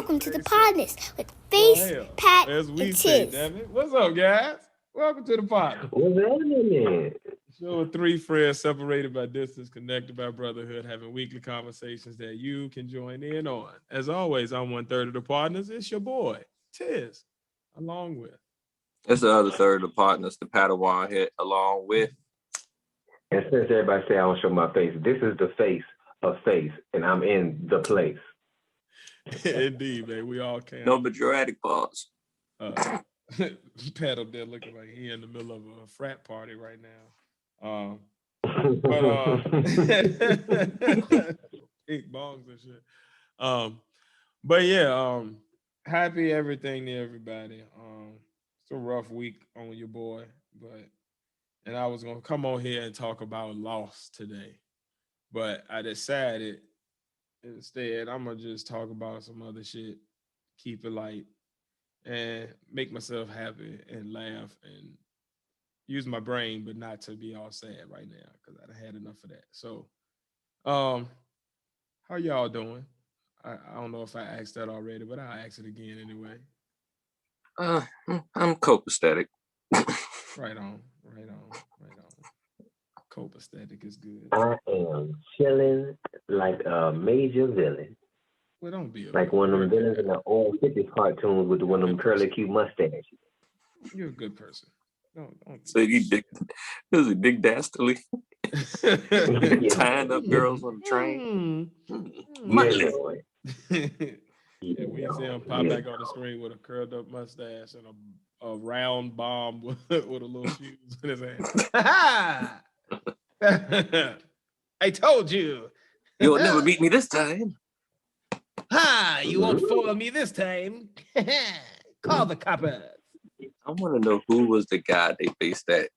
welcome to the Podnas with Face, Pat, as we and say, Tiz. damn it. What's up, guys? Welcome to the Podnas. What's happening? Show of three friends separated by distance, connected by brotherhood, having weekly conversations that you can join in on. As always, I'm 1/3 of the Partners. It's your boy, Tiz, along with. It's the other third of the Partners, the Padawan hit, along with. And since everybody say I don't show my face, this is the face of face, and I'm in the place. Indeed, man. We all can. No dramatic pause. Pat up there looking like he in the middle of a frat party right now. Big bongs and shit. Happy everything to everybody. It's a rough week on your boy, and I was gonna come on here and talk about loss today, but I decided instead I'm gonna just talk about some other shit, keep it light, and make myself happy and laugh and use my brain, but not to be all sad right now because I had enough of that. So, how y'all doing? I don't know if I asked that already, but I'll ask it again anyway. I'm copacetic. Right on. Copacetic is good. I am chilling like a major villain. Well, don't be like one of them villains in the old 50s cartoons with one of them curly cute mustaches. You're a good person. Don't so you this is Big Dastardly. Tying up girls on the train. Yeah, we see him pop back on the screen with a curled up mustache and a round bomb with a little fuse in his hand. I told you. You'll never beat me this time. Ha! You won't fool me this time. Call the coppers. I want to know who was the guy they based that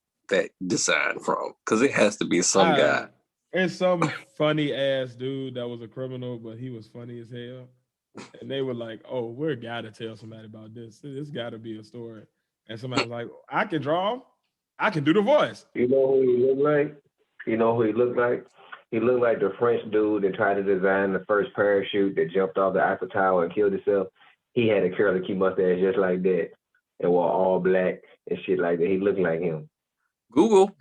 design from, because it has to be some guy. It's some funny ass dude that was a criminal, but he was funny as hell. And they were like, "Oh, we're gotta tell somebody about this. This got to be a story." And somebody was like, "I can draw him. I can do the voice." You know who he looked like? You know who he looked like? He looked like the French dude that tried to design the first parachute that jumped off the Eiffel Tower and killed himself. He had a curly key mustache just like that and wore all black and shit like that. He looked like him. Google.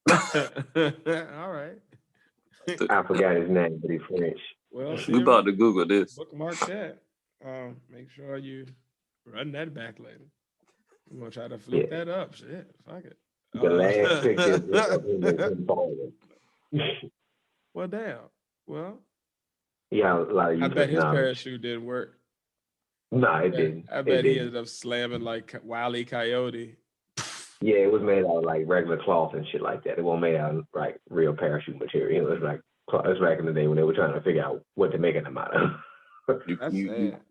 All right. I forgot his name, but he's French. Well, we about to Google this. Bookmark that. Make sure you run that back later. I'm gonna try to flip that up. Shit, fuck it. The last picture. Well, damn. Well, yeah, like I bet his parachute didn't work. No, it didn't. I bet he ended up slamming like Wile E. Coyote. Yeah, it was made out of like regular cloth and shit like that. It wasn't made out of like real parachute material. It was like it was back in the day when they were trying to figure out what to make them out of. That's sad.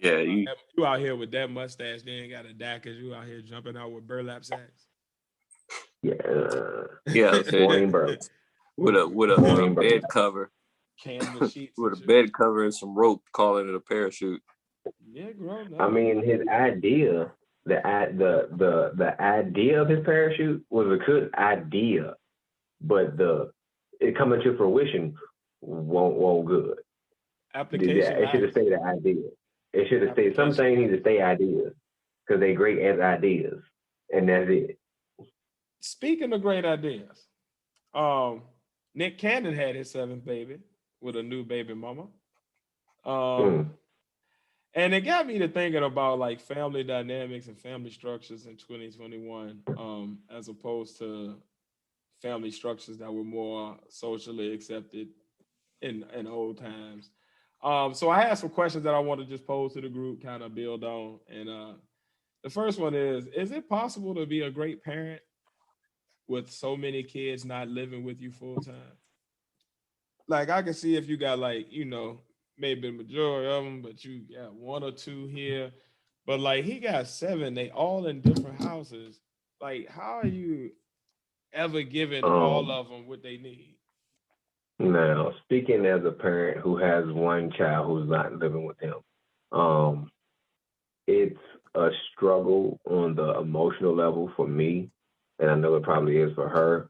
Yeah, you out here with that mustache, they ain't got to die because you out here jumping out with burlap sacks. Yeah, with a bed cover, canvas sheets, with a bed cover and some rope, calling it a parachute. Yeah, bro. I mean, his idea, the idea of his parachute was a good idea, but it coming to fruition won't good. Application. It should have stayed an idea. It should have stayed. Some things need to stay ideas because they're great as ideas, and that's it. Speaking of great ideas, Nick Cannon had his 7th baby with a new baby mama. And it got me to thinking about like family dynamics and family structures in 2021, as opposed to family structures that were more socially accepted in old times. So I have some questions that I want to just pose to the group, kind of build on. And the first one is it possible to be a great parent with so many kids not living with you full time? Like I can see if you got like, maybe the majority of them, but you got 1 or 2 here. But like he got 7, they all in different houses. Like how are you ever giving all of them what they need? Now, speaking as a parent who has one child who's not living with him, it's a struggle on the emotional level for me, and I know it probably is for her.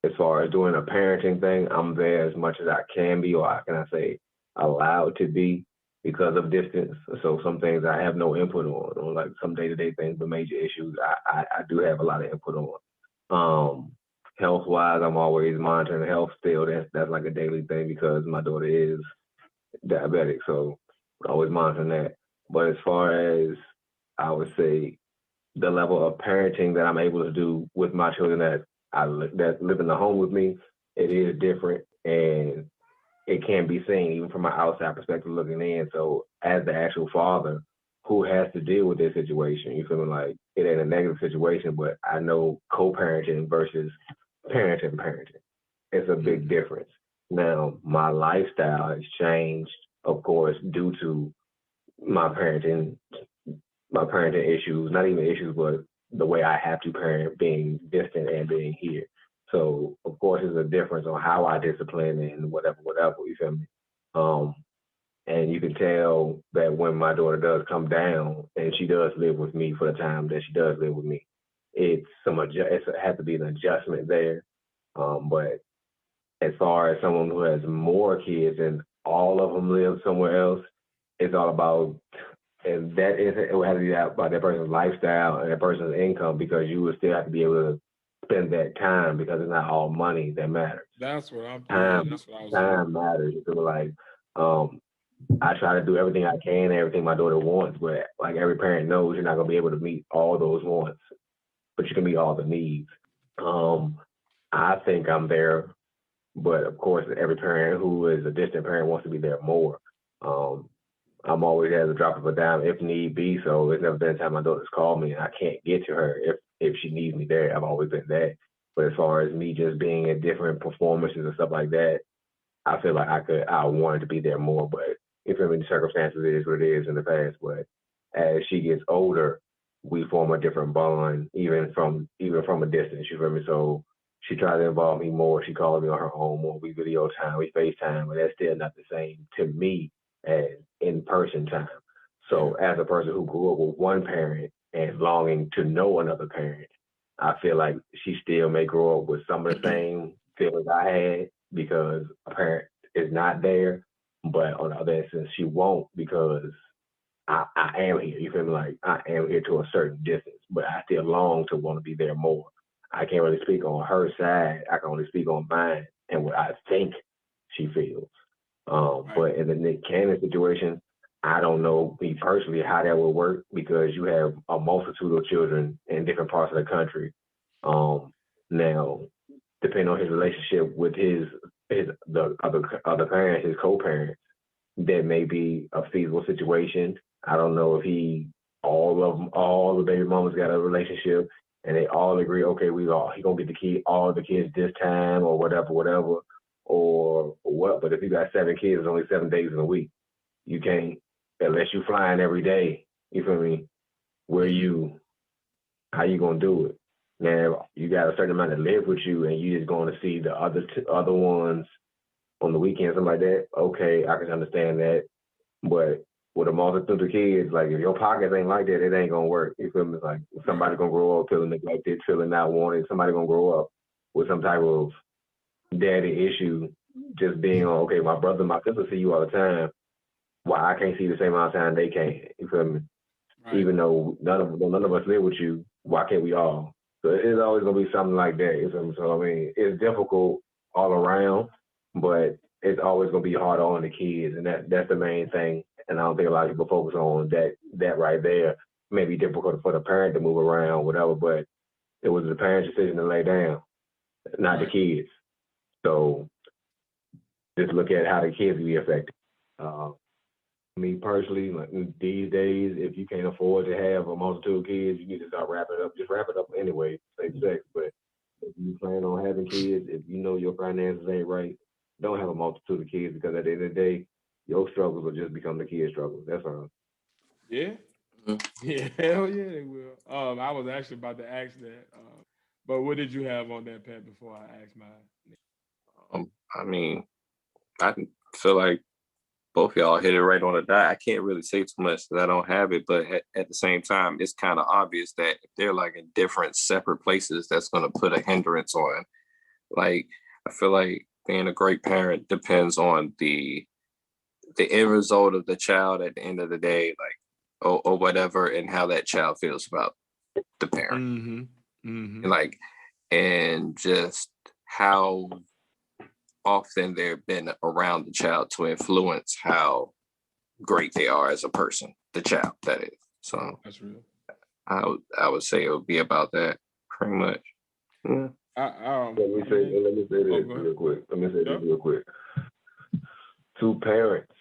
As far as doing a parenting thing, I'm there as much as I can be, or how can I say, allowed to be because of distance. So some things I have no input on like some day-to-day things, but major issues I do have a lot of input on. Health-wise, I'm always monitoring health still. That's like a daily thing because my daughter is diabetic, so we're always monitoring that. But as far as I would say the level of parenting that I'm able to do with my children that live in the home with me, it is different and it can be seen even from an outside perspective looking in. So as the actual father who has to deal with this situation, you feel me? Like it ain't a negative situation, but I know co-parenting versus parenting. It's a big difference. Now my lifestyle has changed, of course, due to my parenting my parenting issues, not even issues, but the way I have to parent being distant and being here. So of course there's a difference on how I discipline and whatever, you feel me? Um, and you can tell that when my daughter does come down and she does live with me for the time that she does live with me, it has to be an adjustment there. But as far as someone who has more kids and all of them live somewhere else, it's all about and that is it will have to be about that person's lifestyle and that person's income because you will still have to be able to spend that time because it's not all money that matters. That's what I'm. Yeah, Time that's what I was saying. time matters. So like um I try to do everything I can, everything my daughter wants, but like every parent knows you're not gonna be able to meet all those wants, but you can meet all the needs. Um I think I'm there, but of course every parent who is a distant parent wants to be there more. Um I'm always at the drop of a dime if need be. So there's never been a time my daughter's called me and I can't get to her if she needs me there. I've always been that. But as far as me just being at different performances and stuff like that, I feel like I wanted to be there more. But if I mean the circumstances it is what it is in the past. But as she gets older, we form a different bond, even from a distance. You feel me? So she tries to involve me more. She calls me on her own more. We video time, we FaceTime, but that's still not the same to me as in person time. Yeah. So as a person who grew up with one parent and longing to know another parent, I feel like she still may grow up with some of the same feelings I had because a parent is not there. But on the other instance, she won't because I am here. You feel me? Like I am here to a certain distance, but I still long to want to be there more. I can't really speak on her side. I can only speak on mine and what I think she feels. Right. But in the Nick Cannon situation, I don't know me personally how that would work because you have a multitude of children in different parts of the country. Now, depending on his relationship with his the other parents, his co-parents, that may be a feasible situation. I don't know if all the baby mamas got a relationship and they all agree, okay, he gonna get all the kids this time or whatever, or what. But if you got 7 kids, it's only 7 days in a week. You can't unless you flying every day. You feel me? Where Mm-hmm. you how you gonna do it? Now you got a certain amount that live with you, and you just going to see the other ones on the weekends, something like that. Okay, I can understand that. But with a multitude of kids, like if your pockets ain't like that, it ain't gonna work. You feel me? Like Right. somebody gonna grow up feeling neglected, feeling not wanted. Somebody gonna grow up with some type of daddy issue, just being on. Okay, my brother, my sister see you all the time. Why I can't see the same amount of time they can? You feel me? Right. Even though none of us live with you, why can't we all? So it's always gonna be something like that. You feel me? So I mean, it's difficult all around, but it's always gonna be harder on the kids, and that's the main thing. And I don't think a lot of people focus on that right there. May be difficult for the parent to move around, whatever, but it was the parent's decision to lay down, not the Right. kids. So just look at how the kids be affected. Uh, Me personally, like these days, if you can't afford to have a multitude of kids, you need to start wrapping it up. Just wrap it up anyway, safe sex. But if you plan on having kids, if you know your finances ain't right, don't have a multitude of kids because at the end of the day, your struggles will just become the kids' struggles. That's all. Yeah. Mhm. Yeah. Hell yeah, they will. I was actually about to ask that. But what did you have on that, Pat? Before I asked mine. I mean, I feel like both y'all hit it right on the dot. I can't really say too much because I don't have it, but at the same time, it's kind of obvious that if they're like in different separate places, that's going to put a hindrance on. Like, I feel like being a great parent depends on the end result of the child at the end of the day, like, or whatever, and how that child feels about the parent. And like, and just how often they've been around the child to influence how great they are as a person, the child, that is. So that's real. I would say it would be about that, pretty much. Yeah. Let me say this real quick. Two parents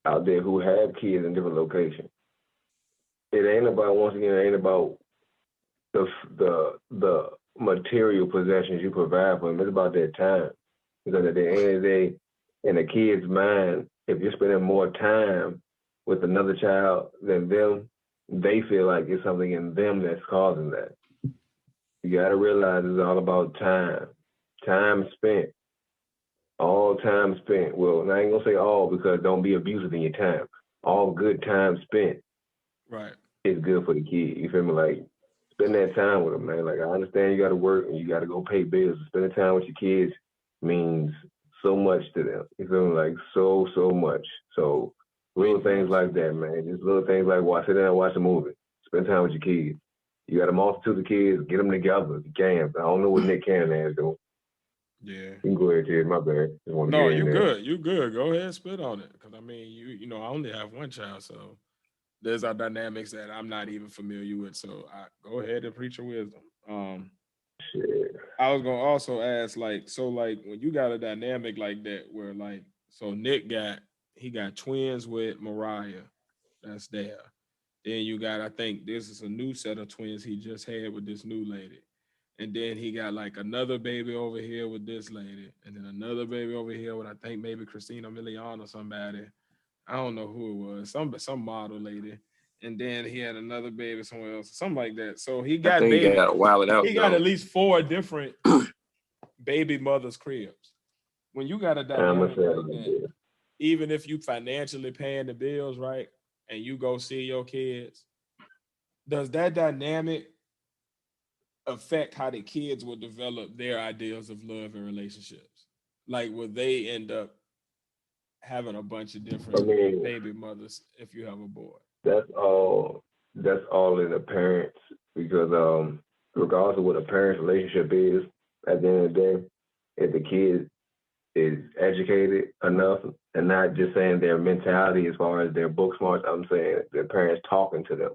out there who have kids in different locations. It ain't about, once again, it ain't about the material possessions you provide for them. It's about their time. Because at the end of the day, in a kid's mind, if you're spending more time with another child than them, they feel like it's something in them that's causing that. You got to realize it's all about time. Time spent. All time spent. Well, I ain't going to say all, because don't be abusive in your time. All good time spent. Right. Is good for the kid. You feel me? Like, spend that time with them, man. Like, I understand you got to work and you got to go pay bills. Spending time with your kids means so much to them. You feel me? Like, so much. So, little things like that, man. Just little things like sit down and watch a movie. Spend time with your kids. You got a multitude of kids. Get them together if you can. I don't know what Nick Cannon is doing. Yeah. You can go ahead, Ted. My bad. No, you good. You good. Go ahead and spit on it. Because, I mean, you know, I only have one child, so there's our dynamics that I'm not even familiar with. So go ahead and preach your wisdom. Shit. I was gonna also ask, like, so like when you got a dynamic like that where like, so Nick got twins with Mariah, that's there. Then you got, I think this is a new set of twins he just had with this new lady. And then he got like another baby over here with this lady, and then another baby over here with, I think, maybe Christina Milian or somebody. I don't know who it was, some model lady. And then he had another baby somewhere else, something like that. So he got He got at least 4 different baby mothers' cribs. When you got a dynamic like that, even if you financially paying the bills, right, and you go see your kids, does that dynamic affect how the kids will develop their ideas of love and relationships? Like, will they end up having a bunch of different baby mothers if you have a boy? That's all in the parents, because regardless of what a parent's relationship is, at the end of the day, if the kid is educated enough, and not just saying their mentality as far as their book smarts, I'm saying their parents talking to them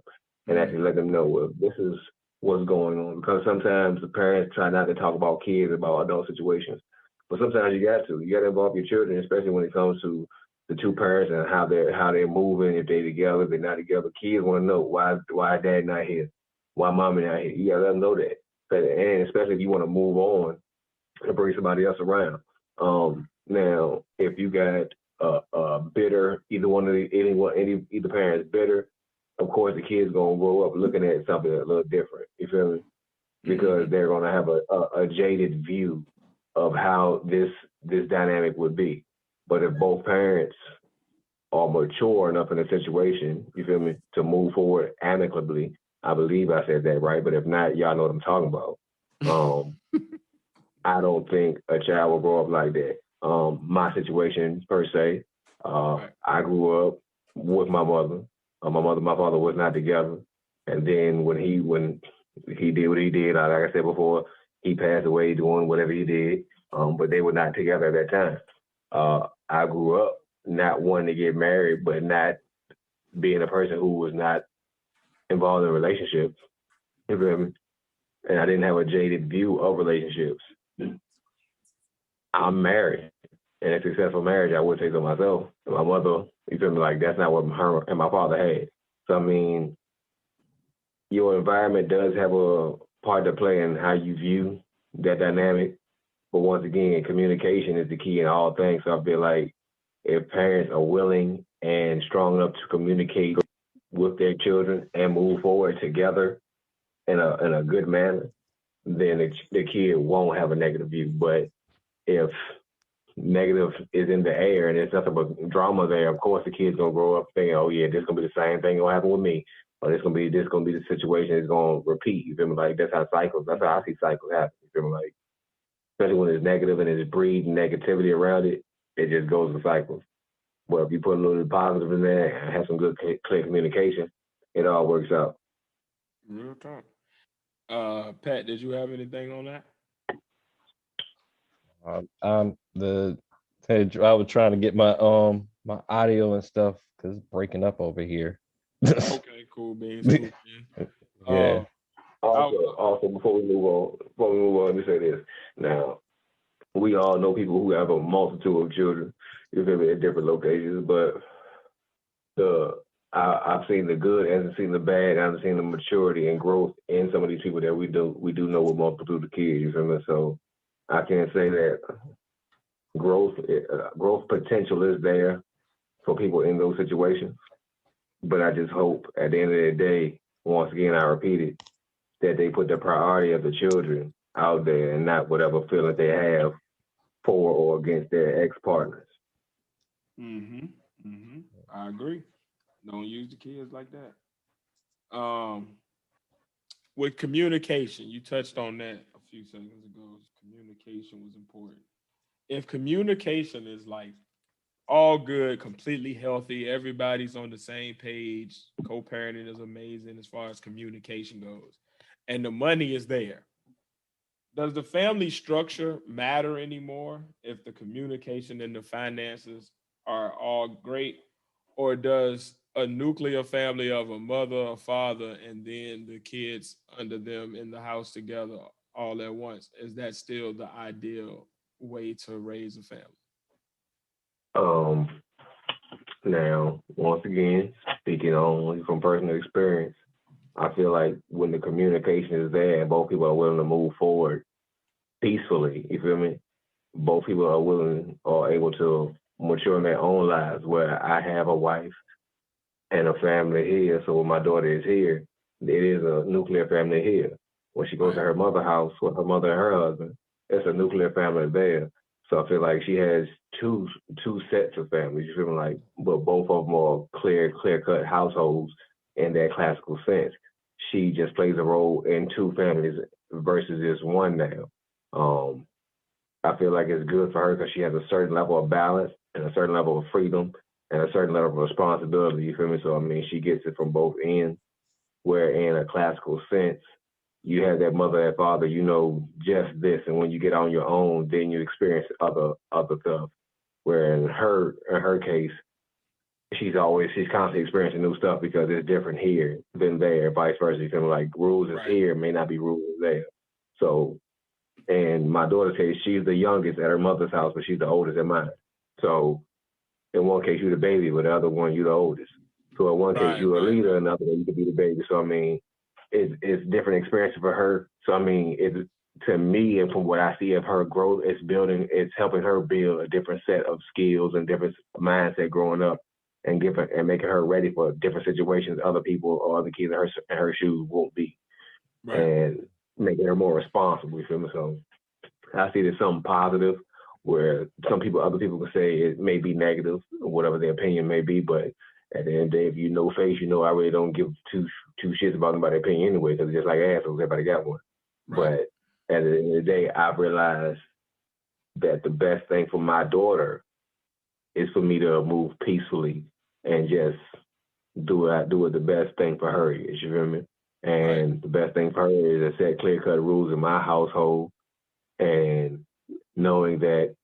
and actually let them know, well, this is what's going on. Because sometimes the parents try not to talk about kids, about adult situations, but sometimes you got to involve your children, especially when it comes to the two parents and how they're moving, if they're together, if they're not together. Kids want to know why dad not here, why mommy not here. You gotta let them know that, and especially if you want to move on and bring somebody else around. Now, if you got bitter, either parent's bitter, of course the kid's gonna grow up looking at something a little different. You feel me? Because they're gonna have a jaded view of how this dynamic would be. But if both parents are mature enough in a situation, you feel me, to move forward amicably, I believe I said that right. But if not, y'all know what I'm talking about. I don't think a child will grow up like that. My situation per se, I grew up with my mother. My father was not together, and then when he did what he did, like I said before, he passed away doing whatever he did. But they were not together at that time. I grew up not wanting to get married, but not being a person who was not involved in relationships. You feel me? And I didn't have a jaded view of relationships. I'm married, and a successful marriage, I would say so myself. And my mother, you feel me, like that's not what her and my father had. So I mean, your environment does have a part to play in how you view that dynamic. But once again, communication is the key in all things. So I feel like if parents are willing and strong enough to communicate with their children and move forward together in a good manner, then the kid won't have a negative view. But if negative is in the air and there's nothing but drama there, of course the kid's gonna grow up thinking, oh yeah, this gonna be the same thing gonna happen with me, or this gonna be the situation is gonna repeat. You feel me? Like that's how I see cycles happen. You feel me? Like especially when it's negative and it's breeding negativity around it, it just goes in cycles. Well, if you put a little positive in there and have some good clear communication, it all works out. Real talk. Pat, did you have anything on that? I was trying to get my my audio and stuff because it's breaking up over here. Okay, cool beans, cool beans. Yeah. Also, before we move on, let me say this. Now, we all know people who have a multitude of children, you feel me, at different locations, but I've seen the good, and I've seen the bad, and I've seen the maturity and growth in some of these people that we do know with multitude of kids, you feel me? So I can say that growth potential is there for people in those situations. But I just hope at the end of the day, once again, I repeat it, that they put the priority of the children out there and not whatever feeling they have for or against their ex-partners. I agree. Don't use the kids like that. With communication, you touched on that a few seconds ago. Communication was important. If communication is like all good, completely healthy, everybody's on the same page, co-parenting is amazing as far as communication goes, and the money is there. Does the family structure matter anymore if the communication and the finances are all great? Or does a nuclear family of a mother, a father, and then the kids under them in the house together all at once, is that still the ideal way to raise a family? Now, once again, speaking only from personal experience, I feel like when the communication is there and both people are willing to move forward peacefully, you feel me? Both people are willing or able to mature in their own lives, where I have a wife and a family here. So when my daughter is here, it is a nuclear family here. When she goes to her mother's house with her mother and her husband, it's a nuclear family there. So I feel like she has two sets of families. You feel me? Like, but both of them are clear cut households in that classical sense. She just plays a role in two families versus just one now. I feel like it's good for her because she has a certain level of balance and a certain level of freedom and a certain level of responsibility. You feel me? So I mean, she gets it from both ends. Where in a classical sense, you have that mother and father, you know, just this, and when you get on your own, then you experience other stuff. Where in her case, she's constantly experiencing new stuff because it's different here than there, vice versa. You feel me? Like rules is here may not be rules there. So, in my daughter's case, she's the youngest at her mother's house, but she's the oldest at mine. So, in one case, you're the baby, but the other one, you're the oldest. So, in one case, you're a leader, in another one, you could be the baby. So, I mean, it's different experience for her. So, I mean, to me, and from what I see of her growth, it's helping her build a different set of skills and different mindset growing up, and making her ready for different situations other people or other kids in her shoes won't be, and making her more responsible. You feel me? So I see there's something positive where other people can say it may be negative, or whatever their opinion may be, but at the end of the day, if you know face, you know I really don't give two shits about anybody's opinion anyway, because it's just like assholes, everybody got one. But at the end of the day, I've realized that the best thing for my daughter is for me to move peacefully and just do it the best thing for her is, you feel me? And the best thing for her is to set clear-cut rules in my household, and knowing that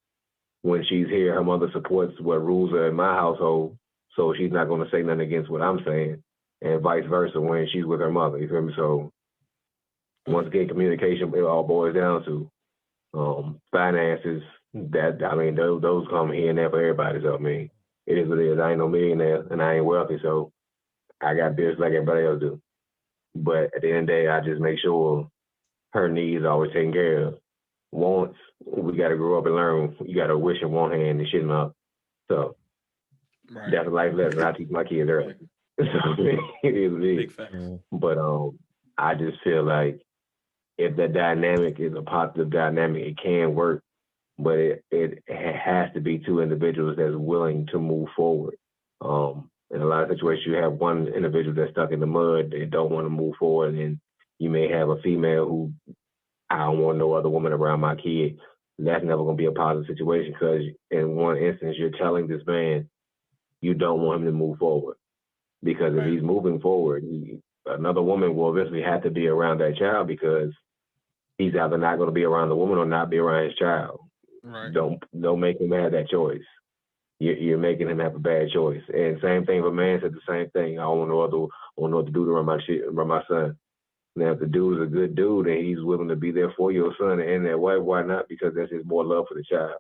when she's here, her mother supports what rules are in my household, so she's not going to say nothing against what I'm saying, and vice versa when she's with her mother, you feel me? So once again, communication, it all boils down to finances. That, I mean, those come here and there for everybody. So I mean, it is what it is. I ain't no millionaire and I ain't wealthy, so I got bills like everybody else do. But at the end of the day, I just make sure her needs are always taken care of. Wants, we got to grow up and learn. You got to wish in one hand and shit in the other. So that's a life lesson I teach my kids early. So it is what it is. But I just feel like if the dynamic is a positive dynamic, it can work. But it has to be two individuals that's willing to move forward. In a lot of situations, you have one individual that's stuck in the mud, they don't want to move forward, and you may have a female who, I don't want no other woman around my kid. That's never going to be a positive situation, because in one instance, you're telling this man you don't want him to move forward. Because if he's moving forward, another woman will eventually have to be around that child because he's either not going to be around the woman or not be around his child. Right. Don't make him have that choice. You're making him have a bad choice. And same thing, if a man said the same thing. I don't know what to do around my son. Now, if the dude is a good dude and he's willing to be there for your son and that wife, why not? Because that's just more love for the child.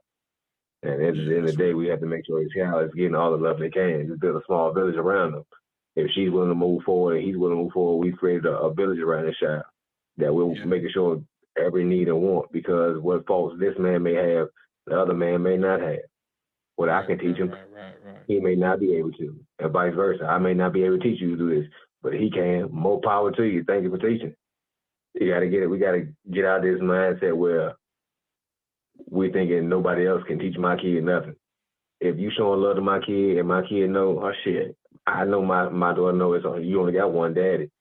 And at the end of the day, we have to make sure his child is getting all the love they can. Just build a small village around them. If she's willing to move forward and he's willing to move forward, we've created a village around this child that we're making sure every need and want, because what faults this man may have, the other man may not have. What I can teach him, he may not be able to, and vice versa. I may not be able to teach you to do this, but he can. More power to you. Thank you for teaching. You got to get it. We got to get out of this mindset where we thinking nobody else can teach my kid nothing. If you showing love to my kid and my kid know, oh shit, I know my daughter knows you only got one daddy,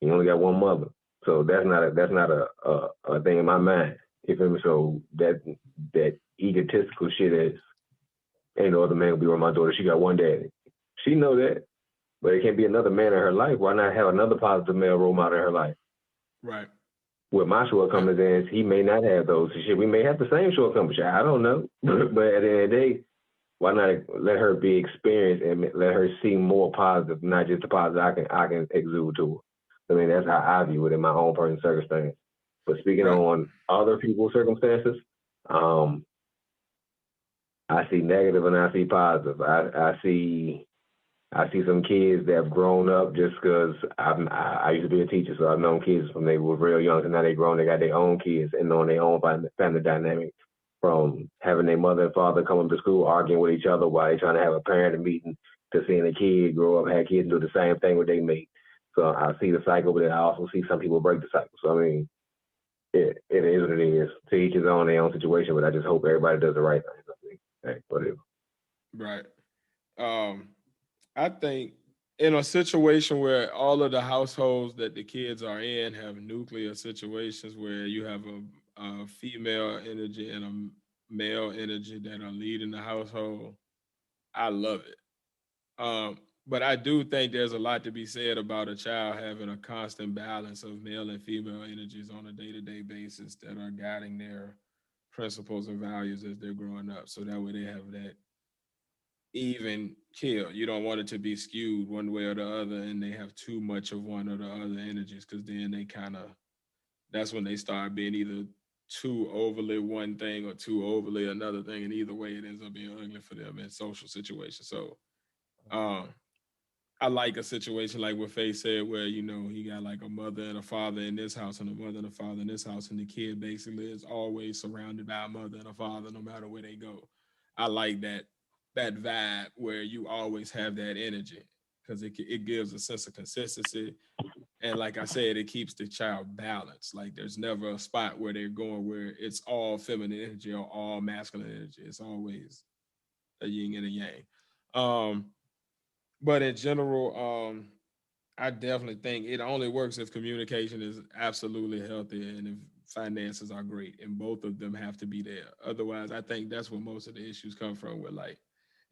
you only got one mother, so that's not a thing in my mind. You feel me? So that egotistical shit is ain't no other man will be around my daughter. She got one daddy. She know that, but it can't be another man in her life. Why not have another positive male role model in her life? Right. With my shortcomings is he may not have those. Shit, we may have the same shortcomings. I don't know, but at the end of the day, why not let her be experienced and let her see more positive, not just the positive I can exude to her. I mean, that's how I view it in my own personal circumstance. But speaking on other people's circumstances, I see negative and I see positive. I see some kids that have grown up just because I used to be a teacher, so I've known kids from they were real young, and now they grown, they got their own kids and knowing their own family dynamic, from having their mother and father come up to school arguing with each other while they're trying to have a parent meeting, to seeing a kid grow up, have kids do the same thing with their mate. So I see the cycle, but then I also see some people break the cycle. So I mean, it is what it is. To each his own, their own situation, but I just hope everybody does the right thing. I mean, hey, whatever. Right. I think in a situation where all of the households that the kids are in have nuclear situations where you have a female energy and a male energy that are leading the household, I love it. But I do think there's a lot to be said about a child having a constant balance of male and female energies on a day-to-day basis that are guiding their principles and values as they're growing up. So that way they have that even kill. You don't want it to be skewed one way or the other, and they have too much of one or the other energies, because then they that's when they start being either too overly one thing or too overly another thing, and either way it ends up being ugly for them in social situations. So I like a situation like what Faye said, where he got like a mother and a father in this house and a mother and a father in this house, and the kid basically is always surrounded by a mother and a father no matter where they go. I like that vibe where you always have that energy, because it gives a sense of consistency, and like I said, it keeps the child balanced. Like there's never a spot where they're going where it's all feminine energy or all masculine energy. It's always a yin and a yang. But in general, I definitely think it only works if communication is absolutely healthy and if finances are great, and both of them have to be there. Otherwise, I think that's where most of the issues come from, where like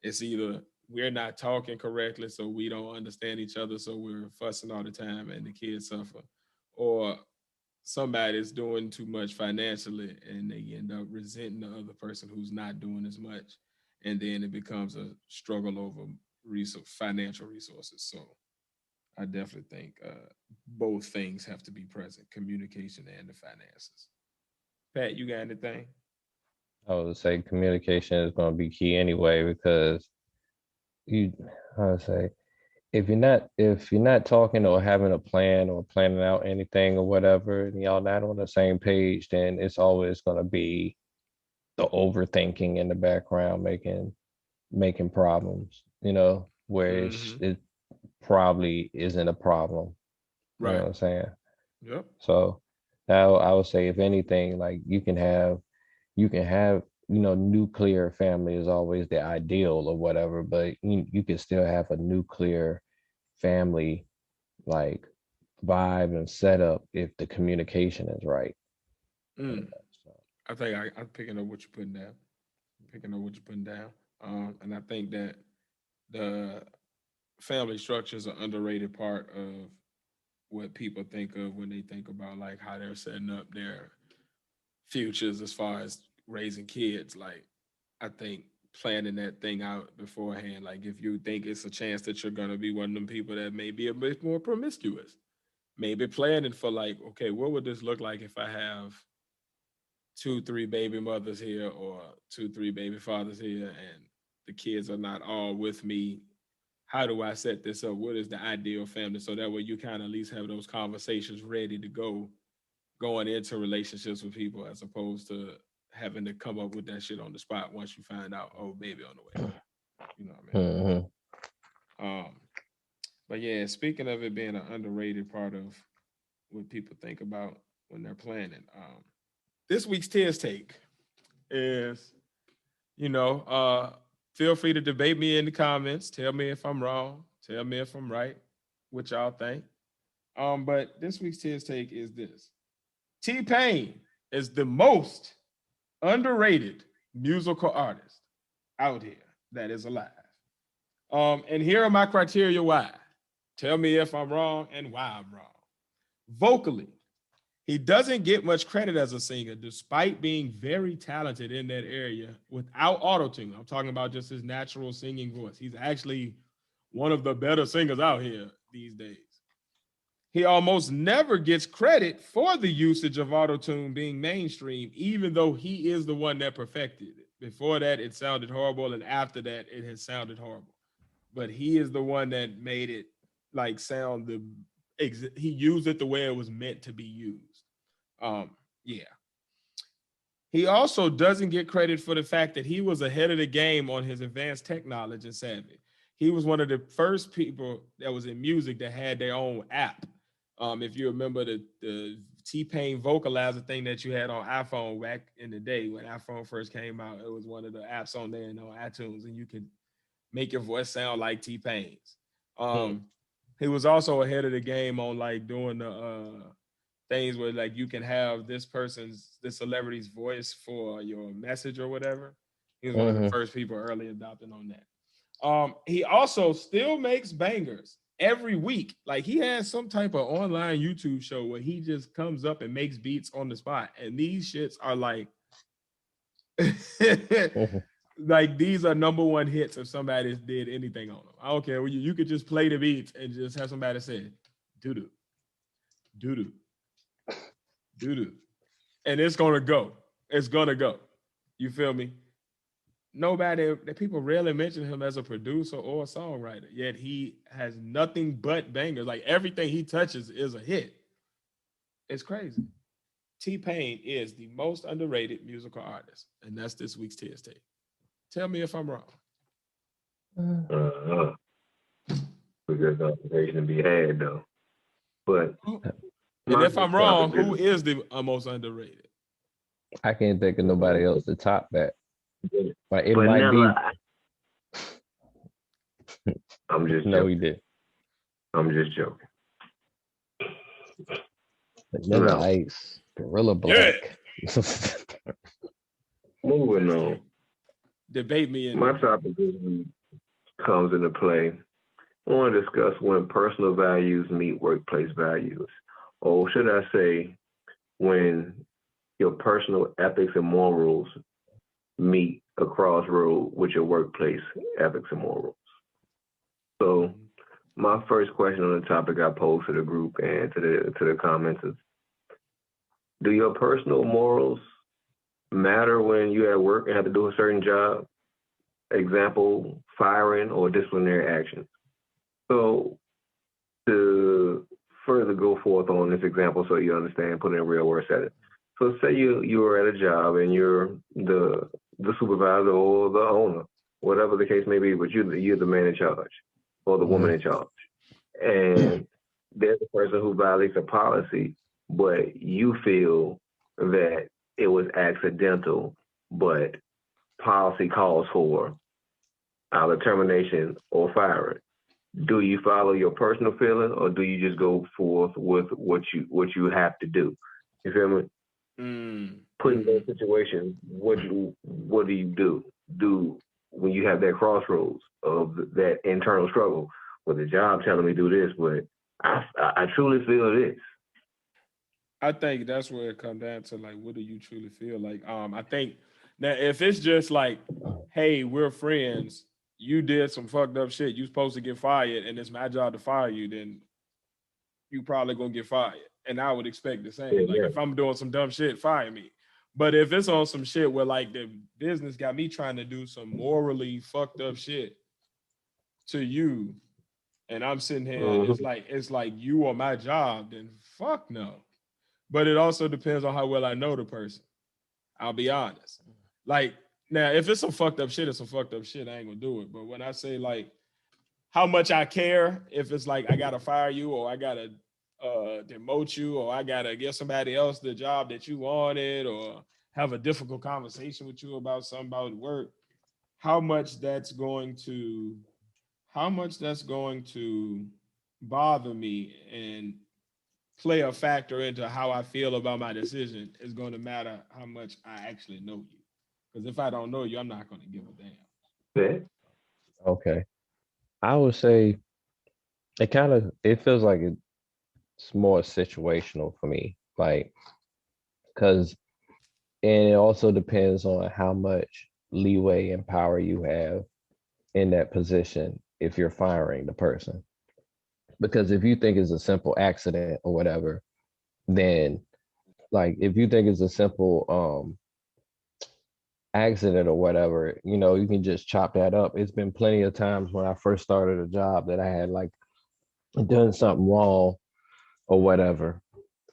it's either we're not talking correctly, so we don't understand each other, so we're fussing all the time and the kids suffer, or somebody's doing too much financially and they end up resenting the other person who's not doing as much, and then it becomes a struggle over financial resources. So I definitely think both things have to be present: communication and the finances. Pat, you got anything? I would say communication is going to be key anyway, because you, I would say, if you're not talking or having a plan or planning out anything or whatever, and y'all not on the same page, then it's always going to be the overthinking in the background, making problems, where it probably isn't a problem. You know what I'm saying? Yep. So now I would say, if anything, like you can have nuclear family is always the ideal or whatever, but you can still have a nuclear family like vibe and setup if the communication is right. I think I'm picking up what you're putting down. And I think that the family structure is an underrated part of what people think of when they think about like how they're setting up their futures as far as raising kids. Like, I think planning that thing out beforehand, like if you think it's a chance that you're gonna be one of them people that may be a bit more promiscuous, maybe planning for like, okay, what would this look like if I have 2, 3 baby mothers here or 2, 3 baby fathers here and the kids are not all with me? How do I set this up? What is the ideal family? So that way you kind of at least have those conversations ready to go going into relationships with people, as opposed to having to come up with that shit on the spot once you find out, oh, baby on the way. You know what I mean? But yeah, speaking of it being an underrated part of what people think about when they're planning, this week's Tears Take is, feel free to debate me in the comments. Tell me if I'm wrong. Tell me if I'm right. What y'all think. But this week's Tears Take is this. T-Pain is the most underrated musical artist out here that is alive. And here are my criteria why. Tell me if I'm wrong and why I'm wrong. Vocally, he doesn't get much credit as a singer, despite being very talented in that area without auto-tune. I'm talking about just his natural singing voice. He's actually one of the better singers out here these days. He almost never gets credit for the usage of auto-tune being mainstream, even though he is the one that perfected it. Before that, it sounded horrible, and after that, it has sounded horrible. But he is the one that made it like sound he used it the way it was meant to be used. Yeah. He also doesn't get credit for the fact that he was ahead of the game on his advanced tech knowledge and savvy. He was one of the first people that was in music that had their own app. If you remember the T-Pain vocalizer thing that you had on iPhone back in the day when iPhone first came out, it was one of the apps on there and on iTunes, and you could make your voice sound like T-Pain's. He was also ahead of the game on like doing the things where like you can have this celebrity's voice for your message or whatever. He was one of the first people early adopting on that. He also still makes bangers every week. Like he has some type of online YouTube show where he just comes up and makes beats on the spot. And these shits are like, like these are #1 hits if somebody did anything on them. I don't care. You could just play the beats and just have somebody say, doo-doo, doo-doo, doo-doo. And it's going to go. It's going to go. You feel me? People rarely mention him as a producer or a songwriter, yet he has nothing but bangers. Like everything he touches is a hit. It's crazy. T-Pain is the most underrated musical artist, and that's this week's Tears Take. Tell me if I'm wrong. We got conversation to be had though. But and if I'm wrong, who is the most underrated? I can't think of nobody else to top that. But it but might never, be. I'm just no, joking. he did. I'm just joking. Vanilla Ice, Gorilla Black. Yeah. Moving on. Debate me. My topic comes into play. I want to discuss when personal values meet workplace values, or should I say, when your personal ethics and morals meet a crossroad with your workplace ethics and morals. So, my first question on the topic I posed to the group and to the comments is: do your personal morals matter when you're at work and have to do a certain job? Example, firing or disciplinary actions. So to further go forth on this example so you understand, put in a real world setting. So say you are at a job and you're the supervisor or the owner, whatever the case may be, but you're the man in charge or the woman in charge. And there's a person who violates a policy, but you feel that it was accidental, but policy calls for either termination or firing. Do you follow your personal feeling, or do you just go forth with what you have to do? You feel me? Put in those situations, what do you do? when you have that crossroads of that internal struggle with the job telling me do this, but I truly feel this. I think that's where it comes down to like, what do you truly feel like? I think now if it's just like, hey, we're friends, you did some fucked up shit, you supposed to get fired, and it's my job to fire you, then you probably gonna get fired. And I would expect the same. Like if I'm doing some dumb shit, fire me. But if it's on some shit where like the business got me trying to do some morally fucked up shit to you, and I'm sitting here, it's like you or my job, then fuck no. But it also depends on how well I know the person. I'll be honest. Like now, if it's some fucked up shit, it's some fucked up shit. I ain't gonna do it. But when I say like how much I care, if it's like I gotta fire you or I gotta demote you or I gotta give somebody else the job that you wanted or have a difficult conversation with you about something about work, how much that's going to bother me and play a factor into how I feel about my decision is going to matter how much I actually know you. Because if I don't know you, I'm not going to give a damn. Yeah. Okay. I would say it feels like it's more situational for me. Like, because and it also depends on how much leeway and power you have in that position if you're firing the person. Because if you think it's a simple accident or whatever, then like if you think it's a simple accident or whatever, you can just chop that up. It's been plenty of times when I first started a job that I had like done something wrong or whatever.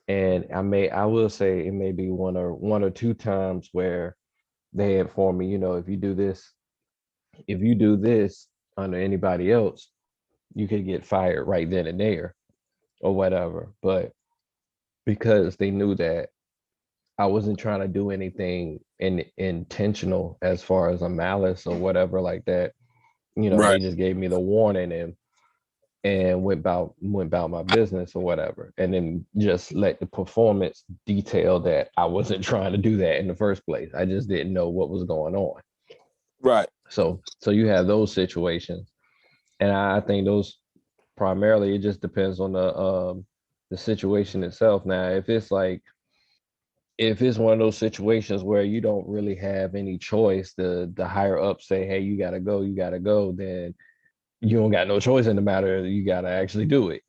And I will say it may be one or two times where they informed me, if you do this under anybody else, you could get fired right then and there or whatever. But because they knew that I wasn't trying to do anything intentional as far as a malice or whatever like that, Right. they just gave me the warning and went about my business or whatever, and then just let the performance detail that I wasn't trying to do that in the first place. I just didn't know what was going on. Right. So you have those situations, and I think those primarily it just depends on the situation itself. Now, if it's one of those situations where you don't really have any choice, the higher up say, hey, you gotta go, then you don't got no choice in the matter. You gotta actually do it.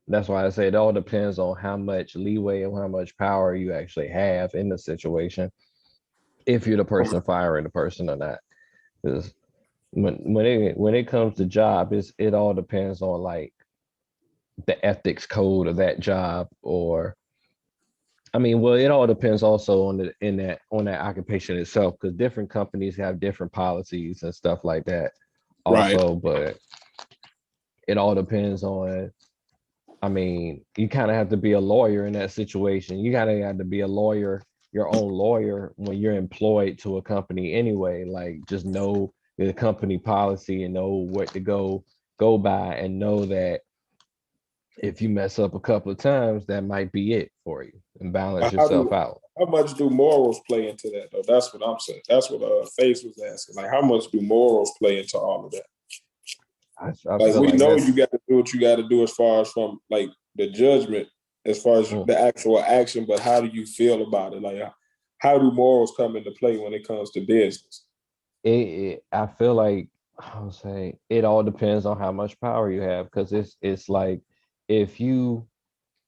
That's why I say it all depends on how much leeway and how much power you actually have in the situation, if you're the person firing the person or not. Because when it comes to job, it all depends on like the ethics code of that job, or I mean, well, it all depends also on that occupation itself, because different companies have different policies and stuff like that Right. also. But it all depends on, I mean, you kind of have to be a lawyer in that situation. You gotta have to be a lawyer, your own lawyer, when you're employed to a company anyway. Like, just know the company policy and know what to go by, and know that if you mess up a couple of times, that might be it for you, and balance yourself out. How much do morals play into that though? That's what I'm saying. That's what Face was asking. Like, how much do morals play into all of that? I Like, feel we like know that's you got to do what you got to do as far as from like the judgment, as far as mm, the actual action. But how do you feel about it? Like, how do morals come into play when it comes to business? I feel like I would say it all depends on how much power you have, because it's like if you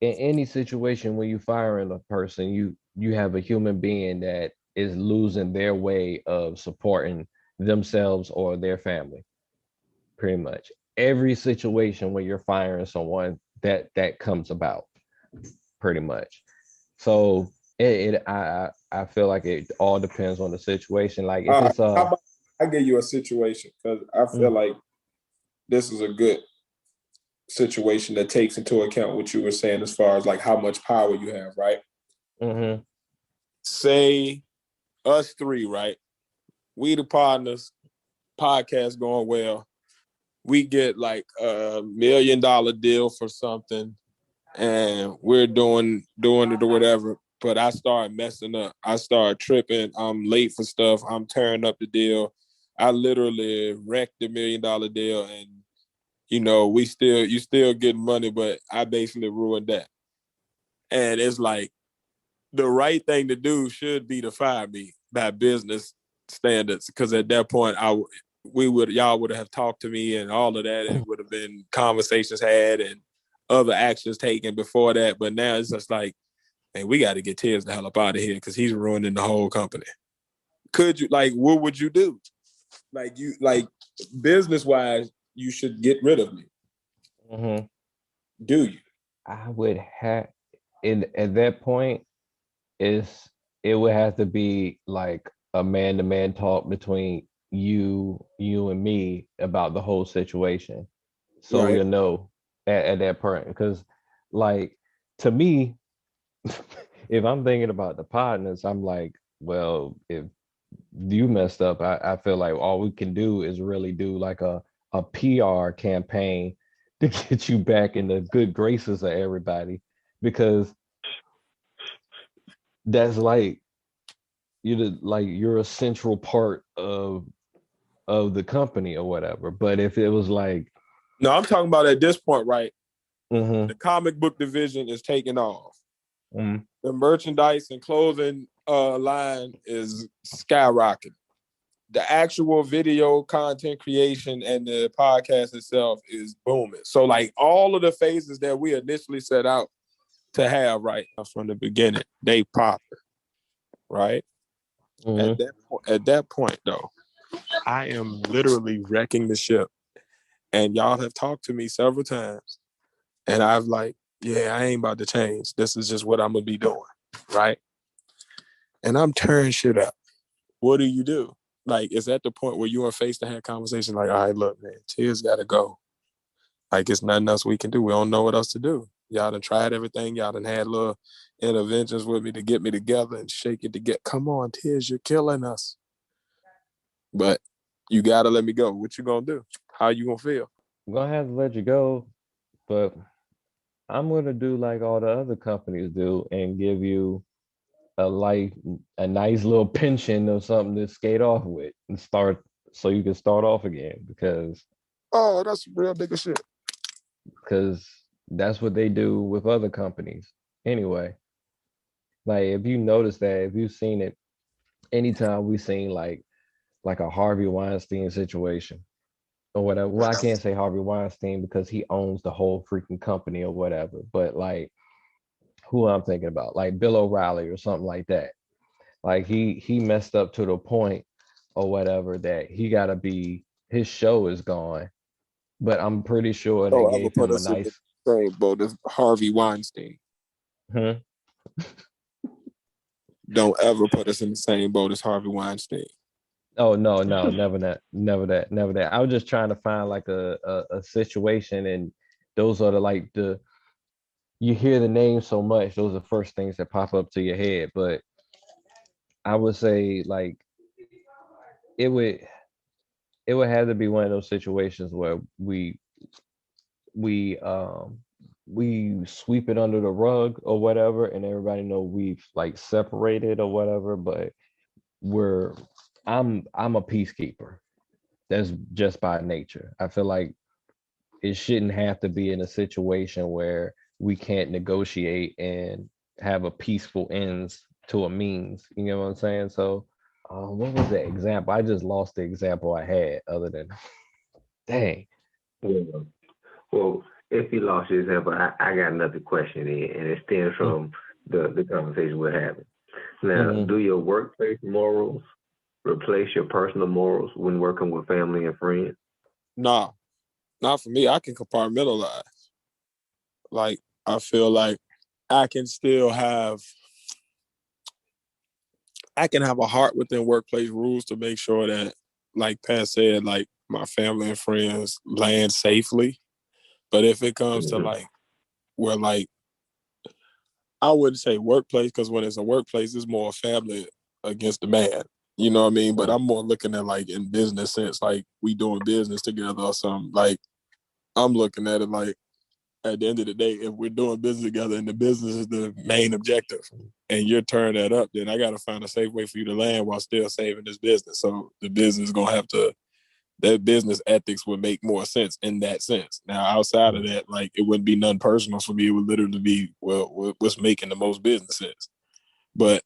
in any situation when you firing a person, you have a human being that is losing their way of supporting themselves or their family. Pretty much every situation where you're firing someone, that comes about pretty much. So I feel like it all depends on the situation. Like if it's How about I give you a situation because I feel mm, like this is a good situation that takes into account what you were saying as far as like how much power you have, right? mm-hmm, Say us three, right? We the partners, podcast going well. We get like $1 million deal for something, and we're doing it or whatever. But I start messing up. I start tripping. I'm late for stuff. I'm tearing up the deal. I literally wrecked the $1 million deal, and you still getting money, but I basically ruined that. And it's like the right thing to do should be to fire me by business standards, because at that point y'all would have talked to me and all of that, and it would have been conversations had and other actions taken before that. But now it's just like, man, we got to get Tibbs the hell up out of here because he's ruining the whole company. Could you, like, what would you do? Like business wise, you should get rid of me. Mm-hmm. Do you? I would have, at that point, it would have to be like a man-to-man talk between you and me about the whole situation, so Right. we'll know at that point. Because, like, to me, if I'm thinking about the partners, I'm like, well, if you messed up, I feel like all we can do is really do like a PR campaign to get you back in the good graces of everybody, because that's like you're a central part of the company or whatever. But if it was like, No, I'm talking about at this point, right? mm-hmm, The comic book division is taking off. mm-hmm, The merchandise and clothing line is skyrocketing. The actual video content creation and the podcast itself is booming. So, like, all of the phases that we initially set out to have, right from the beginning, they popping, right? mm-hmm. At that point, though, I am literally wrecking the ship, and y'all have talked to me several times, and I've like, yeah, I ain't about to change. This is just what I'm gonna be doing, right? And I'm tearing shit up. What do? Like, it's at the point where you and Face to have conversations like, all right, look, man, Tiz gotta go. Like, it's nothing else we can do. We don't know what else to do. Y'all done tried everything. Y'all done had little interventions with me to get me together and shake it to get, come on, Tiz, you're killing us. But you gotta let me go. What you gonna do? How you gonna feel? I'm gonna have to let you go, but I'm gonna do like all the other companies do and give you a nice little pension or something to skate off with and start, so you can start off again, Oh, that's real nigga shit. because that's what they do with other companies anyway. Like, if you notice that, if you've seen it, anytime we've seen like a Harvey Weinstein situation or whatever. Well, I can't say Harvey Weinstein because he owns the whole freaking company or whatever, but like who I'm thinking about, like Bill O'Reilly or something like that. Like he messed up to the point or whatever that he gotta be, his show is gone. But I'm pretty sure they Don't ever gave put him a us in the nice. same boat as Harvey Weinstein. Hmm? Don't ever put us in the same boat as Harvey Weinstein. Oh no, never that, never that, never that. I was just trying to find like a situation, and those are the you hear the name so much, those are the first things that pop up to your head. But I would say like it would it would have to be one of those situations where we we sweep it under the rug or whatever, and everybody know we've like separated or whatever, but we're I'm a peacekeeper. That's just by nature. I feel like it shouldn't have to be in a situation where we can't negotiate and have a peaceful ends to a means. You know what I'm saying? So, what was the example? I just lost the example I had. Other than, dang. Yeah. Well, if you lost your example, I got another question, and it stems from the conversation we're having. Now, Mm-hmm. do your workplace morals replace your personal morals when working with family and friends? Nah, not for me. I can compartmentalize. Like, I feel like I can still have a heart within workplace rules to make sure that, like Pat said, like my family and friends land safely. But if it comes to like where like I wouldn't say workplace, because when it's a workplace, it's more family against the man. You know what I mean? But I'm more looking at like in business sense, like we doing business together or something. Like I'm looking at it like at the end of the day, if we're doing business together and the business is the main objective and you're tearing that up, then I got to find a safe way for you to land while still saving this business. So the business is going to have to, that business ethics would make more sense in that sense. Now, outside of that, like, it wouldn't be none personal for me. It would literally be, well, what's making the most business sense. But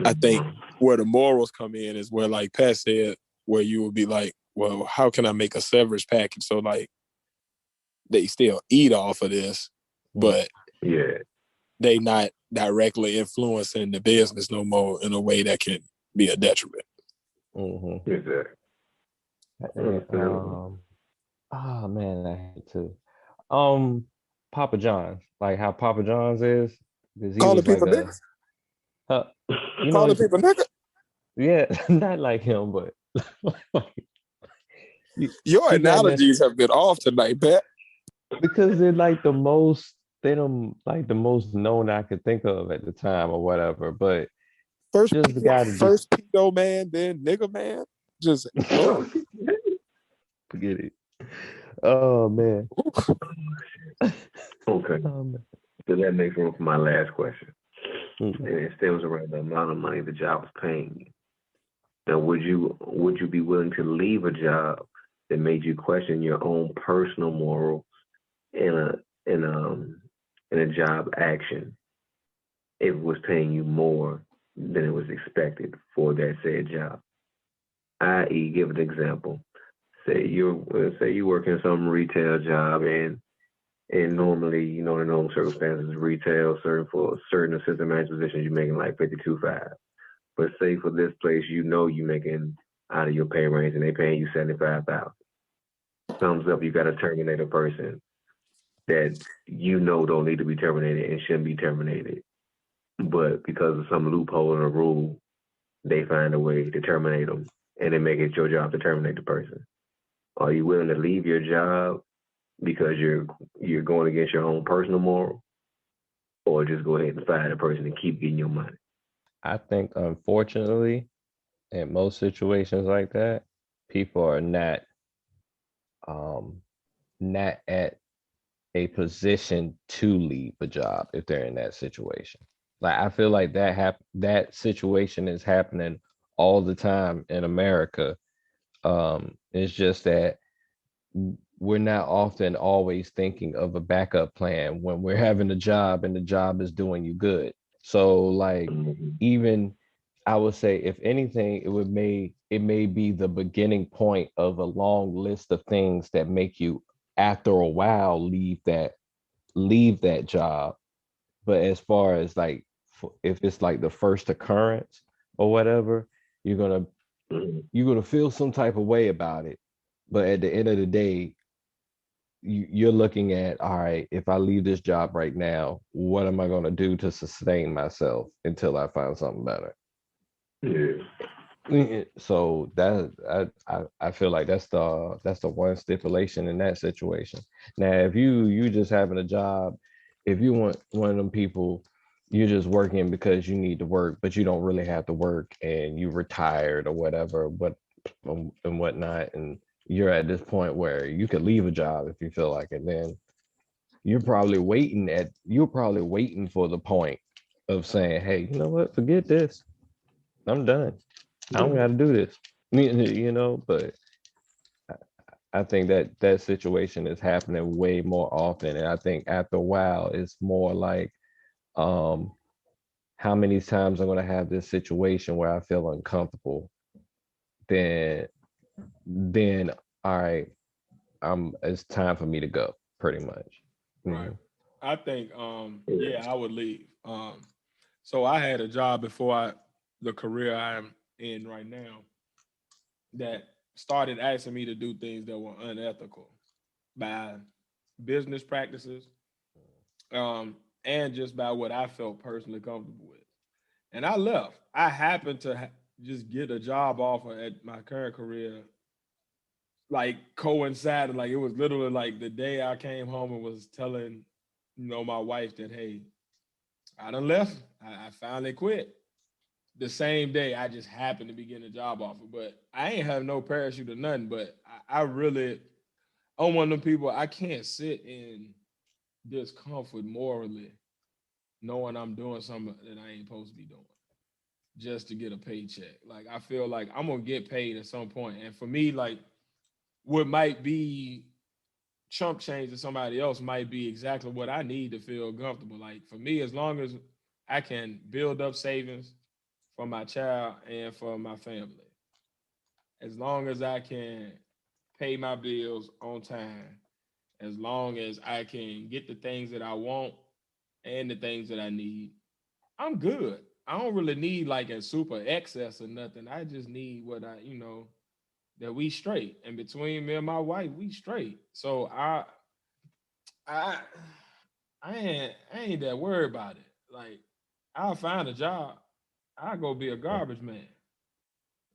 I think where the morals come in is where, like Pat said, where you would be like, well, how can I make a severance package so, like, they still eat off of this, but they not directly influencing the business no more in a way that can be a detriment. Mm-hmm. Exactly. Oh man, I hate to. Papa John's, like how Papa John's is, because he Calling was like people a, niggas? you know, Calling people niggas? yeah, not like him, but Your he got that analogies have been off tonight, Pat. because they're like the most, they don't like the most known I could think of at the time or whatever. But First just the guy to just pedo man, then nigga man. Just forget it. Oh man. Okay. So that makes room for my last question. Mm-hmm. And it stems around the amount of money the job was paying you. Now, would you be willing to leave a job that made you question your own personal morals in a job action if it was paying you more than it was expected for that said job? I.e., give an example. Say you work in some retail job and normally, you know, in normal circumstances, retail, for certain assistant manager positions, you're making like 52.5. But say for this place, you know you're making out of your pay range and they paying you 75,000. Thumbs up, you got to terminate a person that you know don't need to be terminated and shouldn't be terminated. But because of some loophole in a rule, they find a way to terminate them and then make it your job to terminate the person. Are you willing to leave your job because you're going against your own personal moral, or just go ahead and fire the person and keep getting your money? I think, unfortunately, in most situations like that, people are not at a position to leave a job if they're in that situation. Like, I feel like that situation is happening all the time in America. It's just that we're not often always thinking of a backup plan when we're having a job and the job is doing you good. So like, even I would say, if anything, it may be the beginning point of a long list of things that make you, after a while, leave that job. But as far as like, if it's like the first occurrence or whatever, you're gonna feel some type of way about it. But at the end of the day, you're looking at, all right, if I leave this job right now, what am I going to do to sustain myself until I find something better? Yeah. So that I feel like that's the one stipulation in that situation. Now, if you just having a job, if you want one of them people, you're just working because you need to work, but you don't really have to work, and you retired or whatever, and whatnot, and you're at this point where you could leave a job if you feel like it, then you're probably waiting for the point of saying, hey, you know what, forget this, I'm done, I don't got to do this, but I think that situation is happening way more often. And I think after a while, it's more like, how many times I'm going to have this situation where I feel uncomfortable, then all right, it's time for me to go, pretty much. Right. I think I would leave. So I had a job before the career I'm in right now that started asking me to do things that were unethical by business practices, and just by what I felt personally comfortable with. And I left. I happened to just get a job offer at my current career, like coincided. Like, it was literally like the day I came home and was telling, my wife that, hey, I done left. I finally quit. The same day, I just happened to be getting a job offer, but I ain't have no parachute or nothing. But I really, I'm one of them people. I can't sit in discomfort morally, knowing I'm doing something that I ain't supposed to be doing just to get a paycheck. Like I feel like I'm gonna get paid at some point, and for me, like what might be chump change to somebody else might be exactly what I need to feel comfortable. Like for me, as long as I can build up savings for my child and for my family, as long as I can pay my bills on time, as long as I can get the things that I want and the things that I need, I'm good. I don't really need like a super excess or nothing. I just need what that we straight. And between me and my wife, we straight. So I I ain't that worried about it. Like I'll find a job. I'll go be a garbage man.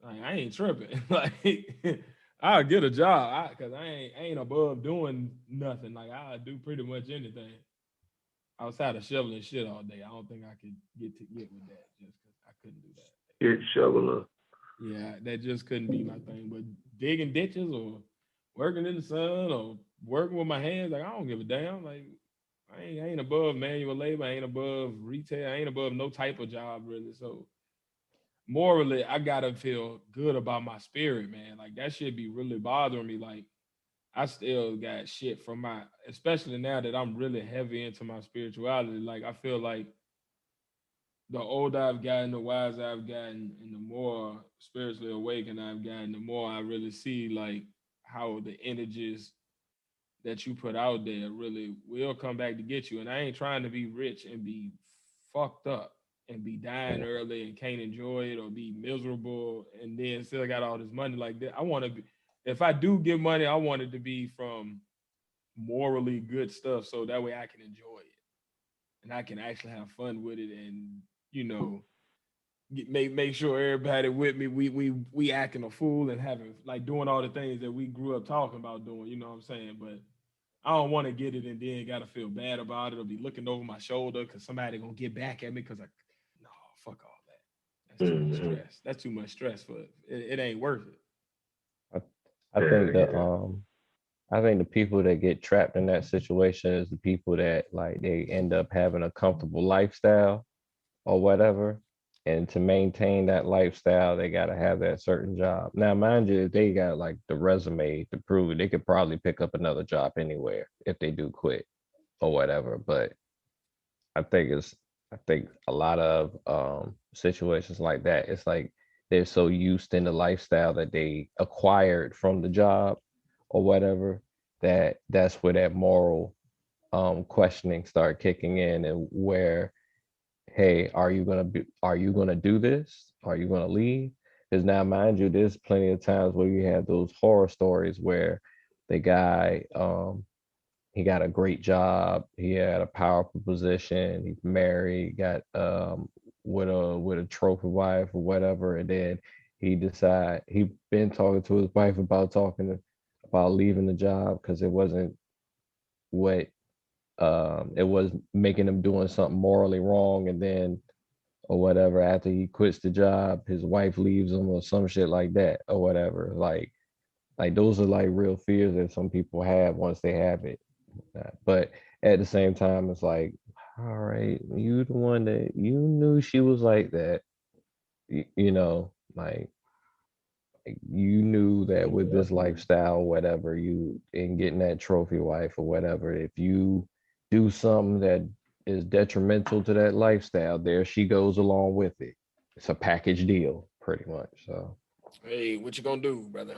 Like I ain't tripping. Like I'll get a job. Cause I ain't above doing nothing. Like I'll do pretty much anything outside of shoveling shit all day. I don't think I could get with that just because I couldn't do that. Shit shoveler. Yeah, that just couldn't be my thing. But digging ditches or working in the sun or working with my hands, like I don't give a damn. Like I ain't above manual labor. I ain't above retail. I ain't above no type of job really. So morally, I gotta feel good about my spirit, man. Like that shit be really bothering me. Like I still got shit from especially now that I'm really heavy into my spirituality. Like I feel like the older I've gotten, the wiser I've gotten, and the more spiritually awakened I've gotten, the more I really see like how the energies that you put out there really will come back to get you. And I ain't trying to be rich and be fucked up and be dying early and can't enjoy it or be miserable and then still got all this money like that. I want to be, if I do get money, I want it to be from morally good stuff so that way I can enjoy it and I can actually have fun with it and you know make sure everybody with me we acting a fool and having like doing all the things that we grew up talking about doing, you know what I'm saying? But I don't want to get it and then gotta feel bad about it or be looking over my shoulder because somebody gonna get back at me because I no fuck all that. That's too much Mm-hmm. stress. That's too much stress for it. It ain't worth it. I, I Yeah, think yeah. I think the people that get trapped in that situation is the people that like they end up having a comfortable lifestyle or whatever. And to maintain that lifestyle, they gotta have that certain job. Now, mind you, if they got like the resume to prove it, they could probably pick up another job anywhere if they do quit or whatever. But I think it's I think a lot of situations like that, it's like they're so used in the lifestyle that they acquired from the job or whatever that that's where that moral questioning start kicking in and where hey, are you gonna do this? Are you gonna leave? Because now mind you, there's plenty of times where you have those horror stories where the guy he got a great job. He had a powerful position. He's married, got with a trophy wife or whatever, and then he been talking to his wife about leaving the job because it wasn't what it was making him doing something morally wrong, and then or whatever after he quits the job, his wife leaves him or some shit like that or whatever. Like those are like real fears that some people have once they have it. But at the same time, it's like, all right, you the one that you knew she was like that, you know, like you knew that with this lifestyle, whatever, you in getting that trophy wife or whatever, if you do something that is detrimental to that lifestyle, there she goes along with it. It's a package deal, pretty much. So, Hey, what you gonna do, brother?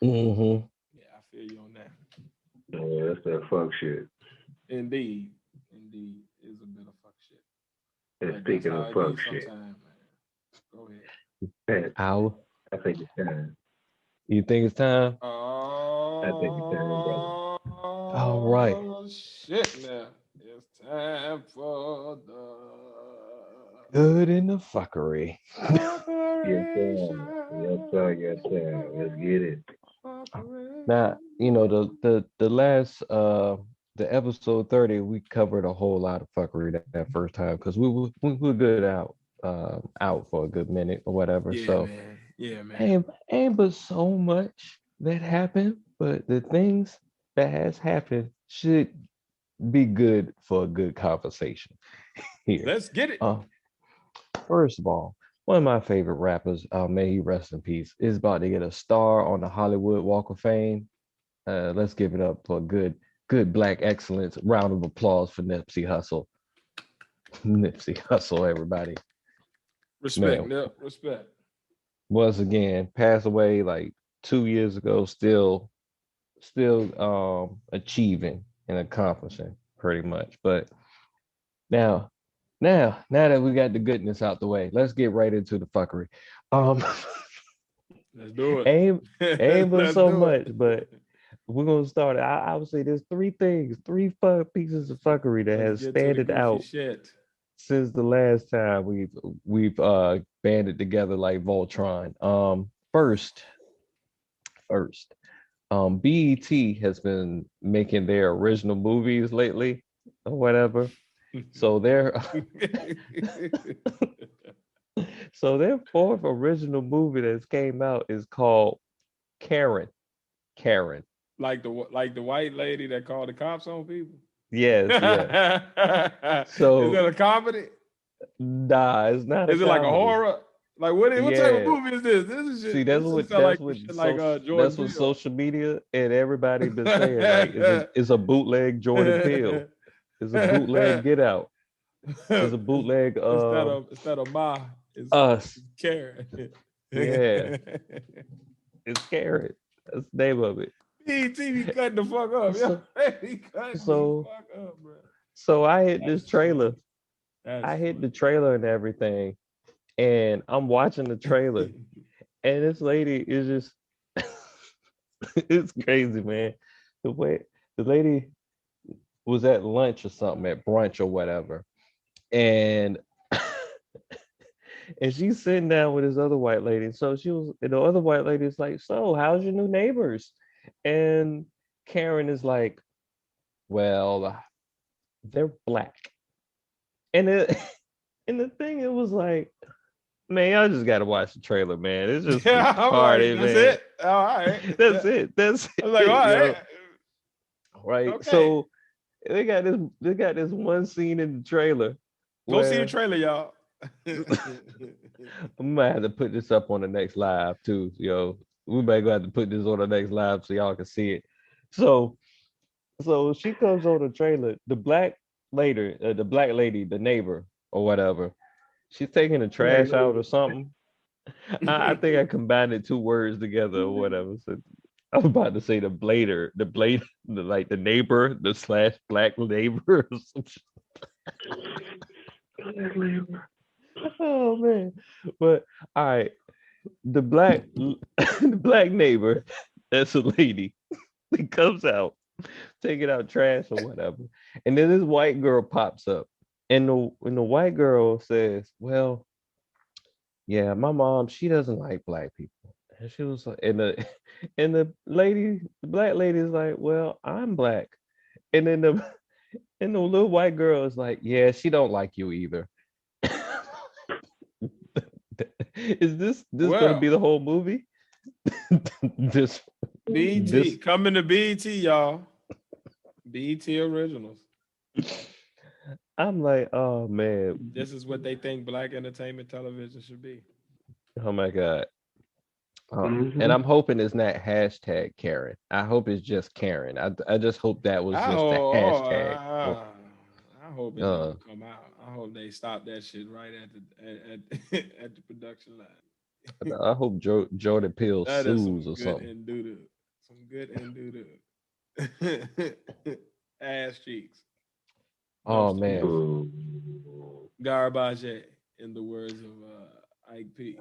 hmm Yeah, I feel you on that. Yeah, that's that fuck shit. Indeed. Indeed. It's a bit of fuck shit. And But that's speaking how of it fuck be shit, sometimes, man. Go ahead. man, how I think it's time. you think it's time? I think it's time, brother. All right. Oh shit now. It's time for the Good in the fuckery. Yes, sir. Yes, operation. sir. Yes, sir. Let's get it. Now, the last the episode 30, we covered a whole lot of fuckery that first time because we were good out for a good minute or whatever. Yeah, So man. Yeah, man. ain't but so much that happened, but the things that has happened should be good for a good conversation here. Let's get it. First of all, one of my favorite rappers, may he rest in peace, is about to get a star on the Hollywood Walk of Fame. Let's give it up for good black excellence. Round of applause for Nipsey Hussle. Nipsey Hussle, everybody. Respect, Man, Nip. Respect. once again, passed away like 2 years ago, still achieving and accomplishing pretty much. But now that we got the goodness out the way, let's get right into the fuckery. Let's do it. Ain't but Let's so do much, it. but we're gonna start. I would say there's three pieces of fuckery that Let's has get to the standed goofy out shit. since the last time we've banded together like Voltron. First, BET has been making their original movies lately or whatever. So their so their fourth original movie that's came out is called Karen. Karen. like the white lady that called the cops on people. Yes, yes. So is that a comedy? nah, it's not. Is it like a comedy. horror? Like what type Yeah. of movie is this? This is shit. See, that's this what sound that's like what shit like Jordan that's what Peele. social media and everybody been saying. Like, it's a bootleg Jordan Peele. It's a bootleg Get Out. It's a bootleg instead of Ma, it's Us. Karen. Yeah. It's Carrot. That's the name of it. BET be cutting the fuck up. So- He cutting so- the fuck up, bro. So I hit this That's trailer. That's I hit the funny. trailer and everything, and I'm watching the trailer, and this lady is just it's crazy, man. The way the lady was at lunch or something, at brunch or whatever, and and she's sitting down with this other white lady. So the other white lady is like, "So, how's your new neighbors?" And Karen is like, "Well, they're black." And it, and the thing, it was like, man, y'all just gotta watch the trailer, man. It's just Yeah, I'm retarded, like, that's man. it. All right. That's Yeah. it. That's it. I'm like, all yo. right. Right. Okay. So they got this one scene in the trailer. Go see the where- trailer, y'all. I might have to put this up on the next live too. Yo, we might go have to put this on the next live so y'all can see it. So she comes on the trailer. The black lady, the neighbor or whatever, she's taking the trash out or something. I think I combined two words together or whatever. So I was about to say the like the neighbor, the slash black neighbor. Or some shit. Oh man. But all right, the black the black neighbor, that's a lady. He comes out, taking out trash or whatever. And then this white girl pops up. And the white girl says, "Well, yeah, my mom, she doesn't like black people." And she was like, and the black lady is like, "Well, I'm black." And then the little white girl is like, "Yeah, she don't like you either." Is this gonna be the whole movie? this BET, coming to BET, y'all. BET originals. I'm like, oh man. This is what they think black entertainment television should be. Oh my God. And I'm hoping it's not hashtag Karen. I hope it's just Karen. I just hope that was just the hashtag. I hope it don't come out. I hope they stop that shit right at the production line. I hope Jordan Peele That is sues or something. Some good and doo-doo. Ass cheeks. Oh man. Garbage, in the words of Ike P.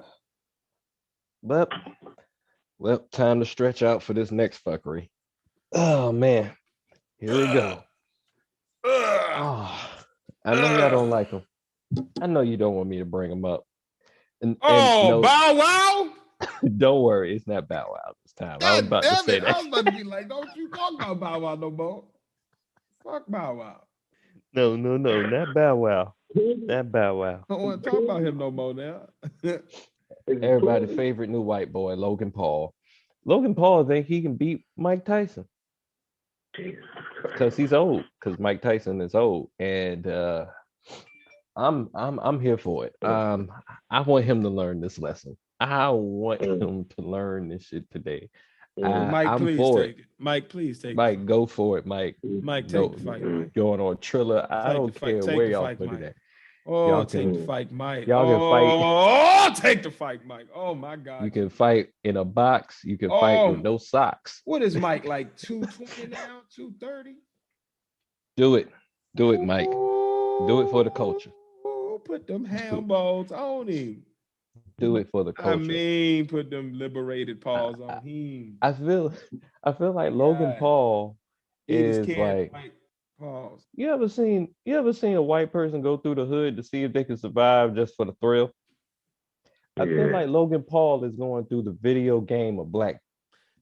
But well, time to stretch out for this next fuckery. Oh man. Here we go. Oh, I know y'all don't like him. I know you don't want me to bring him up. And no, Bow Wow! Don't worry, it's not Bow Wow this time. I was about to say that. I was about to be like, don't you talk about Bow Wow no more. Fuck Bow Wow. No, not Bow Wow. Not Bow Wow. I don't want to talk about him no more now. Everybody's favorite new white boy, Logan Paul. Logan Paul think he can beat Mike Tyson. because he's old. Because Mike Tyson is old, and I'm here for it. I want him to learn this lesson. I want him to learn this shit today. Mike, I'm please for it. take it. Mike, please take it. Mike, go for it, Mike. Mike, take No, the fight, Mike. going on Triller. I Take the don't fight. care Take where the y'all fight, put it Mike. at. Oh, Y'all take the can fight, Mike. y'all can fight. Oh, take the fight, Mike. Oh my God. You can fight in a box. You can fight with Oh, no socks. what is Mike like? 220 now? 230? Do it. Do it, Mike. Do it for the culture. Put them Do it. handballs on him. Do it for the I culture. mean, put them liberated paws on him. I feel like Logan Paul He just is can't like, pause. you ever seen a white person go through the hood to see if they can survive just for the thrill? I feel like Logan Paul is going through the video game of black.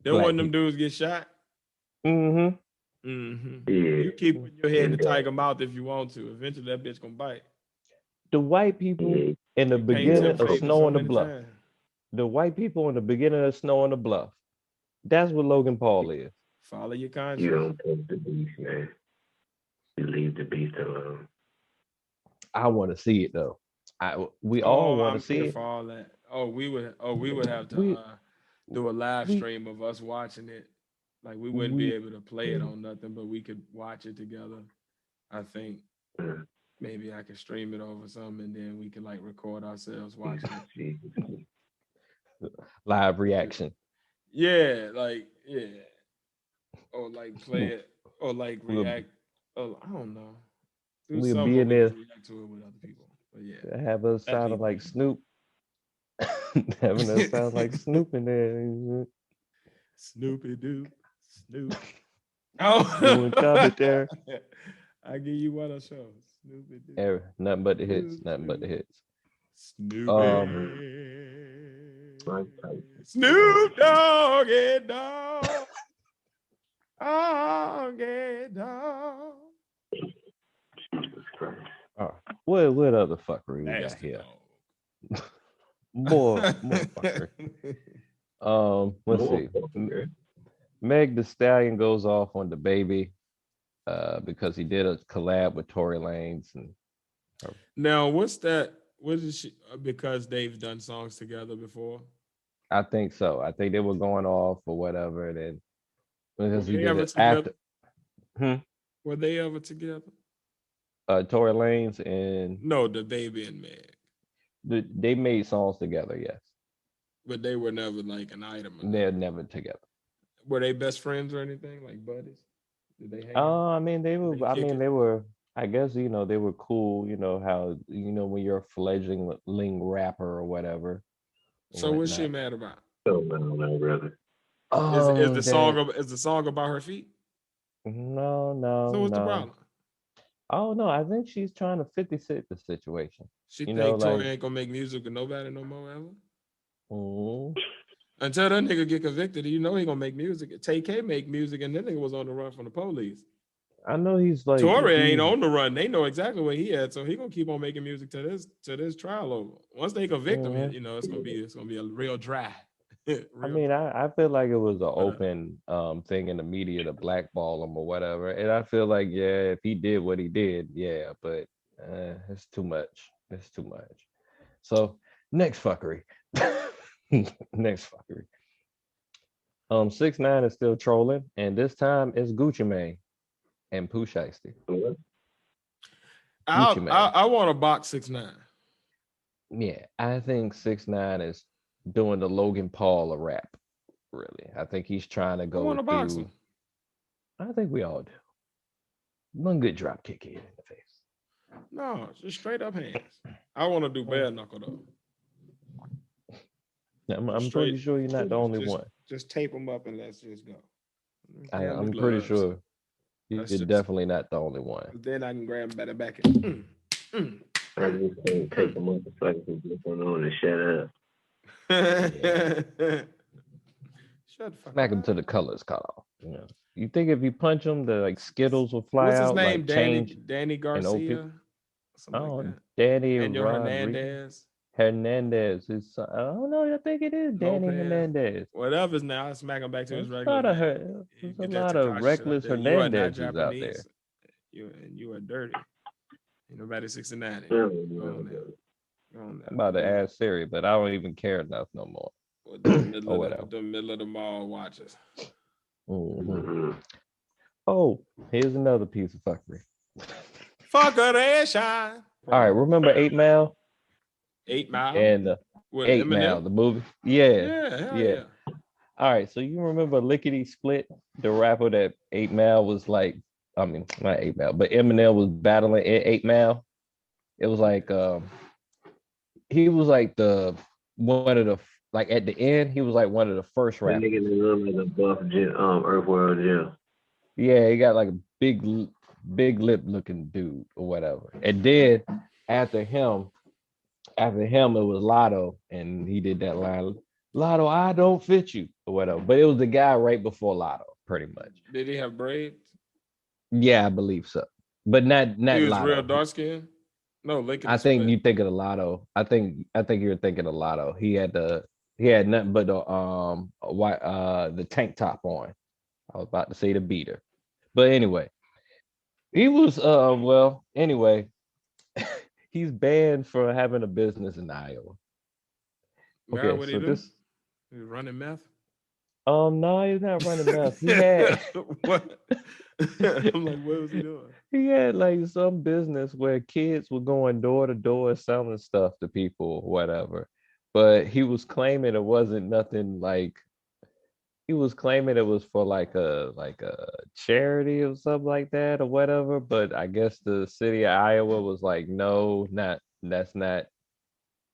Then one of them dudes get shot. Mm-hmm. Mm-hmm. You keep putting your head in the tiger mouth if you want to. Eventually that bitch gonna bite. The white people in the beginning of Snow on the Bluff. The white people in the beginning of Snow on the Bluff. That's what Logan Paul is. Follow your conscience. You don't take the beast, man. You leave the beast alone. I want to see it though. We all want to see it. For all that. We would have to do a live stream of us watching it. Like we wouldn't be able to play it on nothing, but we could watch it together. I think maybe I could stream it over something, and then we could like record ourselves watching it. Live reaction. Yeah, or like play it, or like react. Oh, I don't know. We'll be in there. React to it with other people. But yeah, have us sounding like Snoop. Having us sound like Snoop in there. Snoopy Doo, Snoop. Oh, doing commentary. I give you one of show. Snoopy Doo. Nothing but the hits. Nothing but the hits. Snoopy. Snoop Doggy Dogg. Doggy Dog. What other fuckery we got here? more fuckery. Let's see. Meg Thee Stallion goes off on the baby because he did a collab with Tory Lanez. And now, what's that? What is she? Because they've done songs together before. I think so. I think they were going off or whatever. Then because he did it after. Were they ever together? Tory Lanez and no, the baby and Meg. They made songs together, yes. But they were never like an item. They're never together. Were they best friends or anything, like buddies? Did they hang out? I mean, they were. They were. I guess they were cool. You know how when you're a fledgling rapper or whatever. So what's she mad about? Oh no, brother. Is the song about her feet? No. So what's the problem? Oh no, I think she's trying to 50 Cent the situation. She think Tory ain't gonna make music with nobody no more ever. Until that nigga get convicted, he gonna make music. TK make music, and that nigga was on the run from the police. I know he's like Tory ain't on the run. They know exactly where he at, so he gonna keep on making music to this trial over. Once they convict him, it's gonna be a real dry. I feel like it was an open thing in the media to blackball him or whatever, and I feel like if he did what he did, but it's too much. It's too much. So next fuckery. 6ix9ine is still trolling, and this time it's Gucci Mane and Pooh Shiesty. I want to box 6ix9ine. Yeah, I think 6ix9ine is doing the Logan Paul of rap. Really, I think he's trying to go through. Box him. I think we all do. One good drop kick in the face. No, just straight up hands. I want to do bare knuckle though. I'm pretty sure you're not the only one. Just tape them up and let's just go. I'm pretty sure you're definitely not the only one. Then I can grab them by the back and I just can't take them up so I can get going on and shut up. Shut the fuck Smack him to the colors cut off. You think if you punch him, the Skittles will fly out? What's his name? Like Danny Garcia. Like Danny and your Hernandez. Hernandez. His son, I don't know. I think it is Danny Lopez, Hernandez. whatever's now, I smack him back to his There's a regular lot of name. there's a Get that lot of Takashi shit out reckless there. You are not Hernandezes out there. Japanese. You are dirty. Ain't nobody 69. Yeah, Go on there. Go on I'm there. about to ask Siri, but I don't even care enough no more. With the middle Or of whatever. the middle of the mall watches. Mhm. Oh, here's another piece of fuckery. Fuck her and shine. All right, remember 8 Mile 8 Mile and with 8 Eminem. Mile, the movie? Yeah. Yeah, hell yeah. All right, so you remember Lickety Split, the rapper that 8 Mile was like, I mean, not 8 Mile, but Eminem was battling 8 Mile. It was like he was like the one of the like at the end, he was like one of the first That rappers. nigga look like a buff Earthworld Jim. Yeah, he got like a big lip looking dude or whatever. And then after him, it was Lotto, and he did that line, Lotto, I don't fit you or whatever. But it was the guy right before Lotto, pretty much. Did he have braids? Yeah, I believe so. But not He was Lotto. real dark skinned. No, Lincoln. I think you thinking of Lotto. I think you're thinking of Lotto. He had nothing but the tank top on. I was about to say the beater. But anyway, he was anyway, he's banned for having a business in Iowa. Okay, what so he do? this He was running meth. no, he's not running meth. He had what? I'm like, what was he doing? he had like some business where kids were going door to door selling stuff to people, whatever. But he was claiming it wasn't nothing like he was claiming it was for like a charity or something like that or whatever. But I guess the city of Iowa was like, no, that's not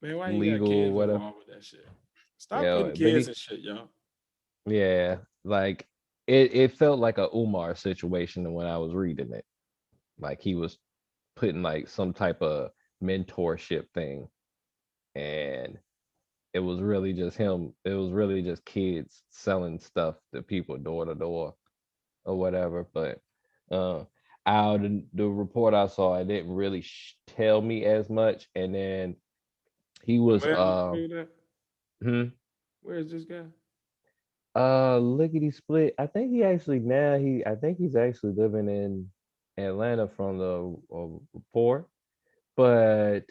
Man, why you got legal or kids whatever. involved with that shit? Stop Yeah, putting but kids in shit, y'all. yeah, like it felt like a Umar situation when I was reading it. Like he was putting like some type of mentorship thing, and it was really just him. It was really just kids selling stuff to people door to door or whatever. But out of the report I saw, it didn't really tell me as much. And then he was Where is this guy? Lickety Split. I think I think he's actually living in Atlanta from the report, but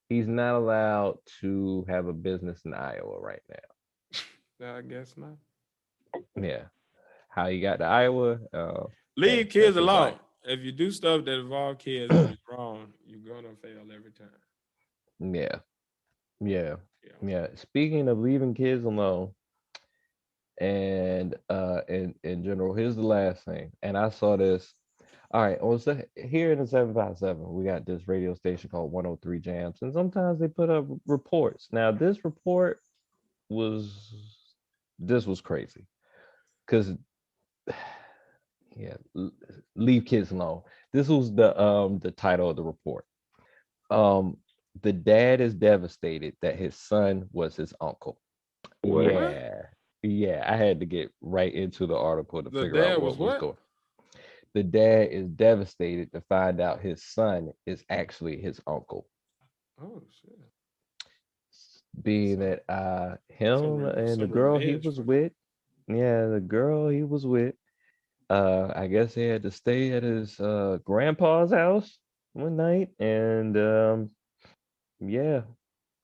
he's not allowed to have a business in Iowa right now. No, I guess not. Yeah. How he got to Iowa? Leave kids alone. Life. If you do stuff that involve kids and you're grown, you're gonna fail every time. Yeah. Speaking of leaving kids alone, and in general, here's the last thing. And I saw this. All right, here in the 757, we got this radio station called 103 Jams, and sometimes they put up reports. Now, this report was crazy because leave kids alone. This was the title of the report. The dad is devastated that his son was his uncle. What? Yeah, I had to get right into the article to figure out what was going. The dad is devastated to find out his son is actually his uncle. Oh shit. Being that him and the girl he was with, the girl he was with, I guess he had to stay at his grandpa's house one night, and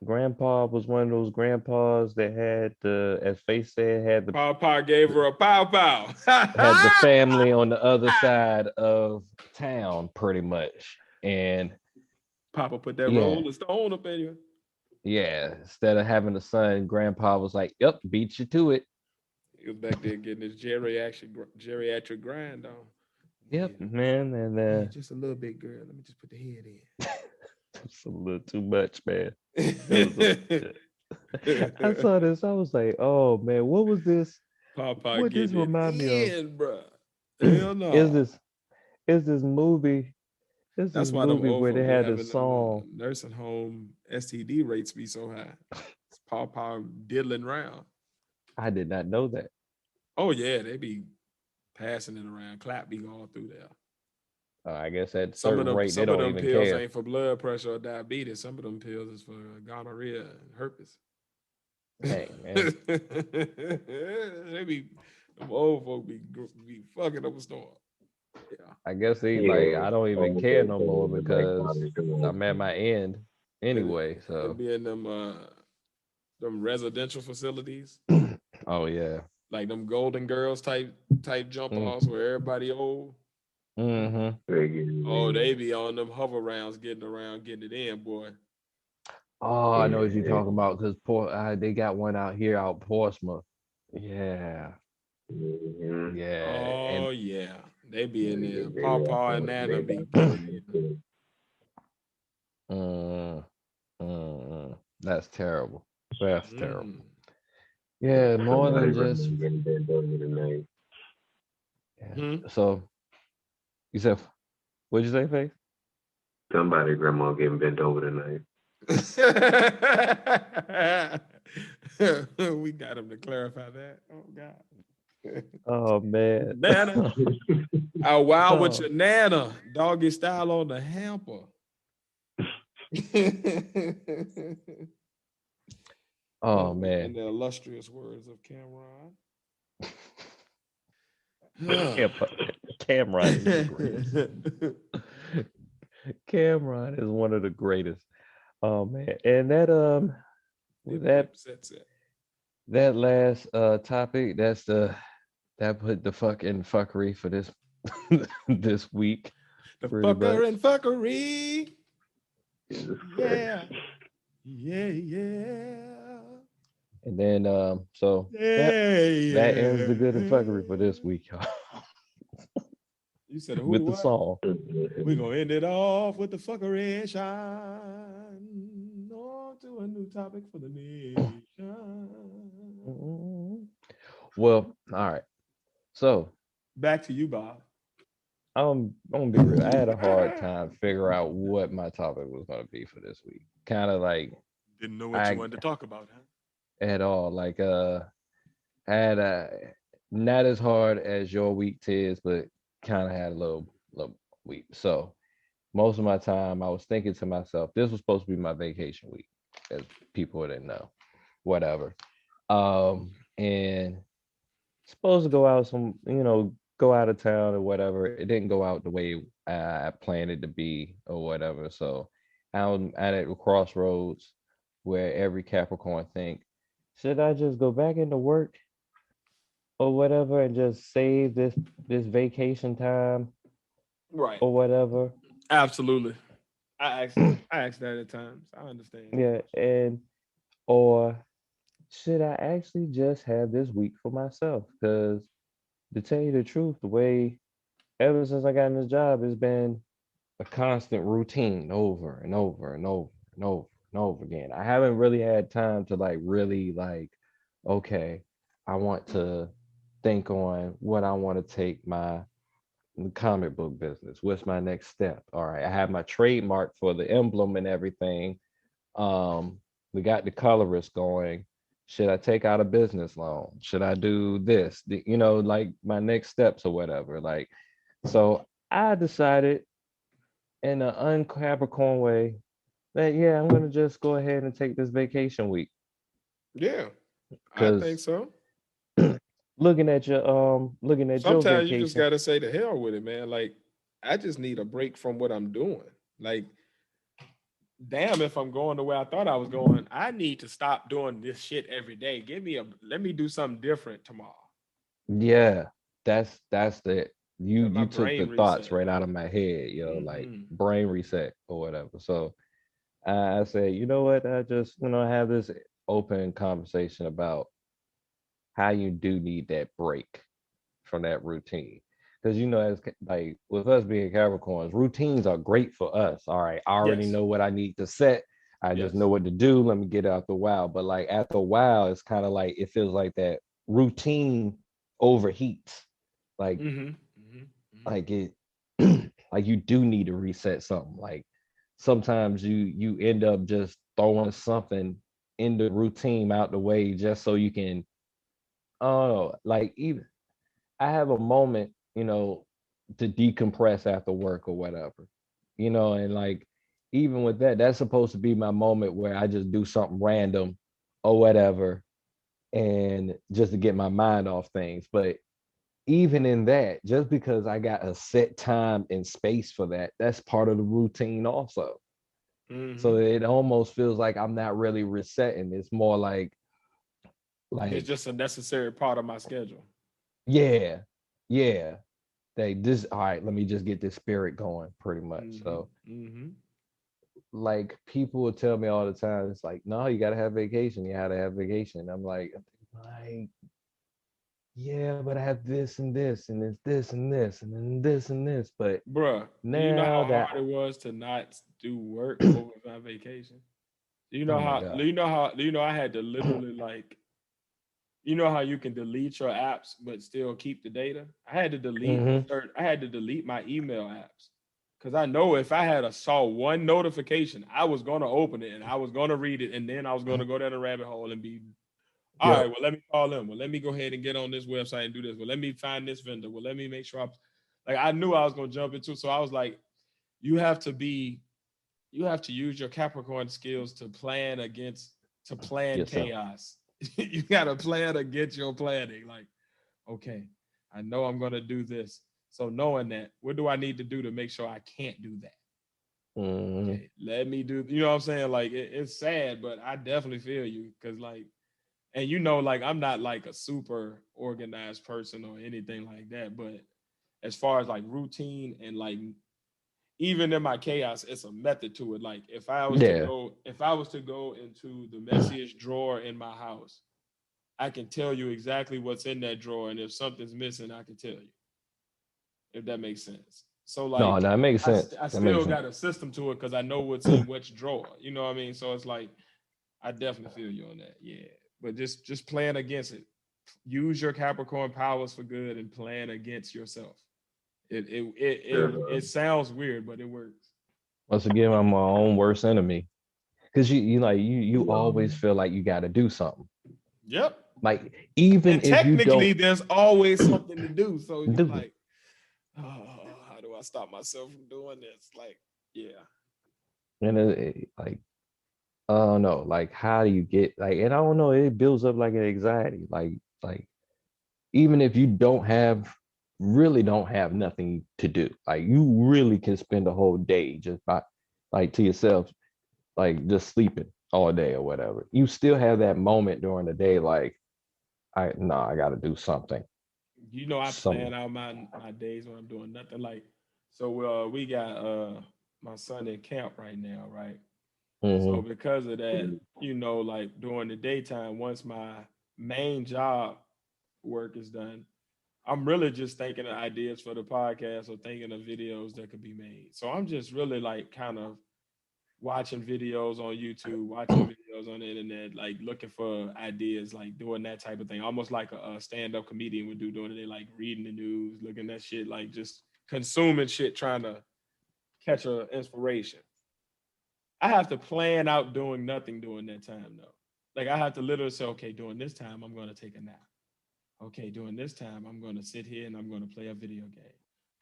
grandpa was one of those grandpas that had as Faith said, had the Papa gave her a pow. had the family on the other side of town, pretty much. And Papa put that Rolling Stone up in you. Yeah, instead of having a son, grandpa was like, "Yep, beat you to it." He was back there getting his geriatric grind on. Yep, man, and just a little bit, girl. Let me just put the head in. It's a little too much, man. I saw this. I was like, "Oh man, what was this? Papa, what this remind me of, bro? Hell no. Is this movie? This That's is why them movie old where they had having the song. Nursing home STD rates be so high. It's Papa diddling around. I did not know that. Oh yeah, they be passing it around. Clap be going through there. I guess at Some of certain them, rate they some of don't them even pills care. ain't for blood pressure or diabetes. Some of them pills is for gonorrhea and herpes. Dang, man. They be them old folk be fucking up a storm. Yeah. I guess they like Yeah. I don't even Almost care no more everything in the back because pocket doing I'm at my end anyway. They So be in them residential facilities, oh yeah. like them Golden Girls type jump Mm, offs where everybody old. mm-hmm. Oh, they be on them hover rounds getting around, getting it in, boy. Oh, I know what you're Yeah. talking about because they got one out here out Portsmouth. Yeah, Mm-hmm. yeah, and Oh yeah, they be in there. They Pawpaw and Nana be getting it in. mm, that's terrible. That's terrible. Mm. Yeah, more Somebody than just recommend getting bent over tonight. yeah. Hmm? So you said what'd you say, Faith? Somebody grandma getting bent over tonight. We got him to clarify that. Oh God. Oh man. Nana. Oh wow with Oh, your Nana. Doggy style on the hamper. oh In man. the illustrious words of Cameron. Cam- Cameron is the greatest. Cameron is one of the greatest. Oh man. And with that last topic, that put the fucking fuckery for this this week. The Pretty fucker much. and fuckery. Jesus Yeah. Christ. Yeah. And then so yep, that ends the good and fuckery for this week, y'all. You said who With the what? song. We're gonna end it off with the fuckery and shine. On to a new topic for the nation. Well, all right. So Back to you, Bob. I'm gonna be real. I had a hard time figure out what my topic was gonna be for this week. Kind of like Didn't know what you I wanted to talk about, huh? at all. Like had not as hard as your week is, but kind of had a little week. So most of my time I was thinking to myself, this was supposed to be my vacation week, as people didn't know. Whatever. And supposed to go out go out of town or whatever. It didn't go out the way I planned it to be or whatever. So I'm at a crossroads where every Capricorn think, should I just go back into work or whatever and just save this vacation time Right. or whatever? Absolutely. I asked that at times. I understand. Yeah, and or should I actually just have this week for myself? Because to tell you the truth, the way ever since I got in this job, it's been a constant routine over and over and over and over and over again. I haven't really had time to like really like, okay, I want to think on what I want to take my comic book business. What's my next step? All right, I have my trademark for the emblem and everything. We got the colorist going. Should I take out a business loan? Should I do this? Like my next steps or whatever. Like, so I decided in an un-Capricorn way that yeah, I'm gonna just go ahead and take this vacation week. Yeah, I think Because so. looking at your Sometimes you just vacation. gotta say the hell with it, man. Like, I just need a break from what I'm doing. Like, damn, if I'm going the way I thought I was going, I need to stop doing this shit every day. Let me do something different tomorrow. Yeah, that's the Let my you took the brain thoughts reset. right out of my head, like Hmm. brain reset or whatever. So I said, you know what? I just have this open conversation about how you do need that break from that routine. Because as like with us being Capricorns, routines are great for us. All right, I already Yes. know what I need to set. I just know Yes. what to do. Let me get out the while. But like after a while, it's kind of like it feels like that routine overheats. Like Mm-hmm. Mm-hmm. Mm-hmm. like it like you do need to reset something. Like sometimes you end up just throwing something in the routine out the way just so you can, I don't know, like even I have a moment, to decompress after work or whatever, and like even with that, that's supposed to be my moment where I just do something random or whatever, and just to get my mind off things. But even in that, just because I got a set time and space for that, that's part of the routine also. So it almost feels like I'm not really resetting. It's more It's like just a necessary part of my schedule. yeah, yeah. This all right, let me just get this spirit going pretty much. So like people will tell me all the time, it's like, no, you gotta have vacation. You gotta have vacation. And I'm like, yeah, but I have this and this, and it's this and this, and then this and this. But Bruh, do you know now how that hard it was to not do work over my vacation? Do you know oh my how? god, Do you know I had to literally like, you know how you can delete your apps but still keep the data? I had to delete mm-hmm. I had to delete my email apps because I know if I had saw one notification, I was gonna open it and I was gonna read it, and then I was gonna go down a rabbit hole and be all Yep. right. Well, let me call them. Well, let me go ahead and get on this website and do this. Well, let me find this vendor. Well, let me make sure I knew I was gonna jump into. So I was like, you have to be you have to use your Capricorn skills to plan Yes, sir. chaos. You gotta plan against your planning. Like, okay, I know I'm gonna do this. So knowing that, what do I need to do to make sure I can't do that? Mm-hmm. Okay, let me do. You know what I'm saying? Like, it's sad, but I definitely feel you because like, and like I'm not like a super organized person or anything like that. But as far as like routine and like even in my chaos, it's a method to it. Like Yeah. if I was to go into the messiest drawer in my house, I can tell you exactly what's in that drawer. And if something's missing, I can tell you, if that makes sense. So No, like that makes sense. I That makes still sense. got a system to it because I know what's in which drawer. You know what I mean? So it's like I definitely feel you on that. Yeah. But just plan against it. Use your Capricorn powers for good and plan against yourself. It sounds weird, but it works. Once again, I'm my own worst enemy. Because you always feel like you got to do something. Yep. Like even And if you technically, don't there's always something to do. So you do it, like, oh, how do I stop myself from doing this? Like, yeah. and like I don't know, like how do you get like, and I don't know, it builds up like an anxiety, like even if you really don't have nothing to do, like you really can spend a whole day just by like to yourself, like just sleeping all day or whatever. You still have that moment during the day, like I got to do something, I some. plan out my days when I'm doing nothing. Like, so we got my son in camp right now, right? So Mm-hmm. because of that, like during the daytime, once my main job work is done, I'm really just thinking of ideas for the podcast or thinking of videos that could be made. So I'm just really like kind of watching videos on YouTube, watching videos on the internet, like looking for ideas, like doing that type of thing, almost like a stand-up comedian would do during the day, like reading the news, looking at shit, like just consuming shit, trying to catch a inspiration. I have to plan out doing nothing during that time though. Like I have to literally say, okay, during this time I'm going to take a nap. Okay, during this time I'm going to sit here and I'm going to play a video game.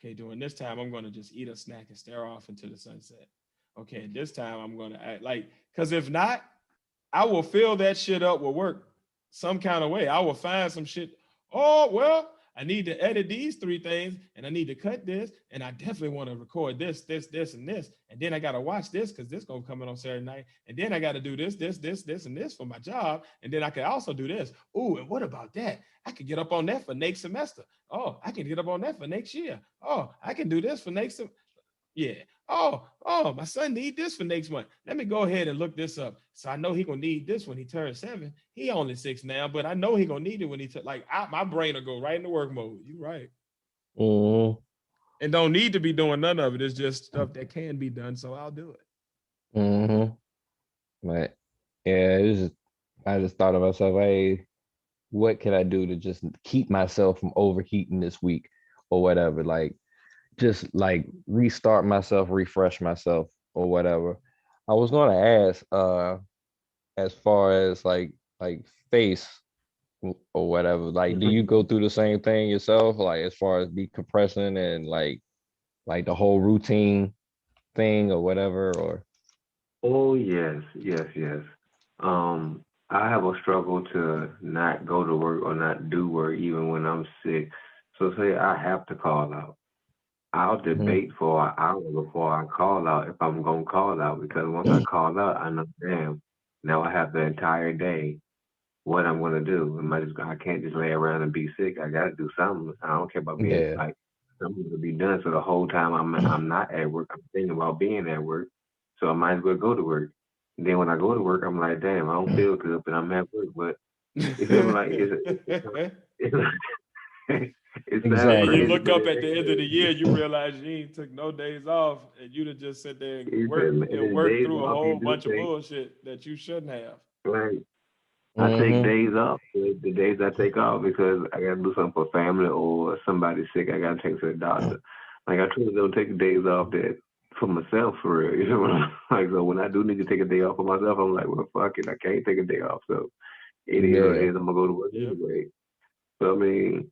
Okay, during this time I'm going to just eat a snack and stare off into the sunset. Okay, this time I'm going to act like, because if not, I will fill that shit up with work some kind of way. I will find some shit. Oh, well, I need to edit these three things and I need to cut this. And I definitely want to record this, and this. And then I got to watch this because this going to come in on Saturday night. And then I got to do this, and this for my job. And then I can also do this. Oh, and what about that? I could get up on that for next semester. Oh, I can get up on that for next year. Oh, I can do this for next semester. Yeah. My son need this for next month. Let me go ahead and look this up. So I know he gonna need this when he turns 7. He only 6 now, but I know he gonna need it when my brain will go right into work mode. You right. Mm-hmm. And don't need to be doing none of it. It's just stuff that can be done. So I'll do it. Mm-hmm. But yeah, I just thought of myself, hey, what can I do to just keep myself from overheating this week or whatever? Like just like restart myself, refresh myself or whatever. I was gonna ask as far as like face or whatever. Like, do you go through the same thing yourself? Like, as far as decompressing and like the whole routine thing or whatever, or Oh yes, yes, yes. I have a struggle to not go to work or not do work even when I'm sick. So say I have to call out. I'll Mhm. debate for an hour before I call out if I'm gonna call out because once I call out, I know damn now I have the entire day what I'm gonna do. I can't just lay around and be sick. I gotta do something. I don't care about being Yeah. like something to be done. So the whole time I'm not at work, I'm thinking about being at work. So I might as well go to work. And then when I go to work, I'm like, damn, I don't feel good, but I'm at work. But you feel me? Like it's it sounds And you Exactly. crazy, look but up it at the end of the year, you ain't. realize you ain't took no days off, and you'd have just sit there You feel me? And and then work days through a off, you whole do bunch of take bullshit that you shouldn't have. like I take Hmm. days off. The days I take off because I gotta do something for family or somebody's sick. I gotta take to the doctor. Like I truly don't take days off that for myself for real. You know what I'm like? So when I do need to take a day off for myself, I'm like, well, fuck it. I can't take a day off. So it is what it Yeah. is. I'm gonna go to work Yep. anyway. So I mean,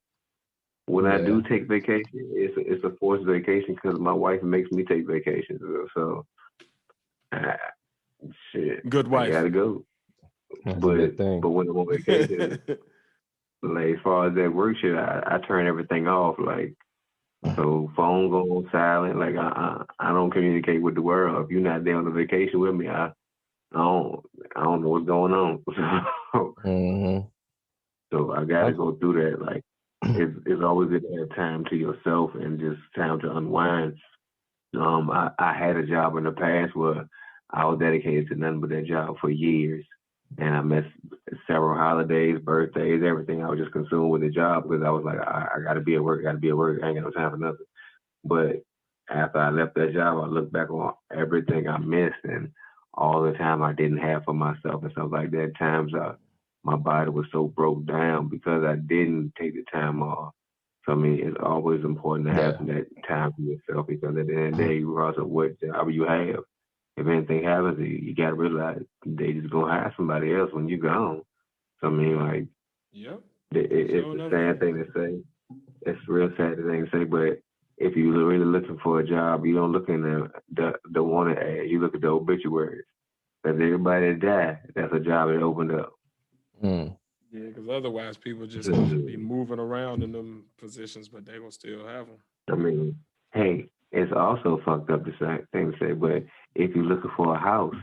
when I Yeah. do take vacation, it's a forced vacation because my wife makes me take vacations. So uh, shit, Good I wife. gotta go. That's a But good thing. but when I'm on vacation, like as far as that work shit, I turn everything off. Like so, phone go on silent. Like I don't communicate with the world. If you're not there on the vacation with me, I don't I don't know what's going on. Hmm. So I got to That's go through that. Like it's always good to have time to yourself and just time to unwind. I had a job in the past where I was dedicated to nothing but that job for years, and I missed several holidays, birthdays, everything. I was just consumed with the job because I was like, I got to be at work, got to be at work. I ain't got no time for nothing. But after I left that job, I looked back on everything I missed and all the time I didn't have for myself and stuff like that. Times my body was so broke down because I didn't take the time off. So I mean, it's always important to have yeah. that time for yourself because at the end of the day, regardless of what job you have, if anything happens, you got to realize they just gonna hire somebody else when you're gone. So I mean, Yep. like Yep. it's Sure a enough sad is. thing to say. It's a real sad thing to say, but if you're really looking for a job, you don't look in the wanted ad. You look at the obituaries. Because everybody that died, that's a job that opened up. Mm. Yeah, because otherwise people just gonna be I moving around in them positions, but they gonna still have them. mean, hey, it's also fucked up the same thing to say, but if you're looking for a house,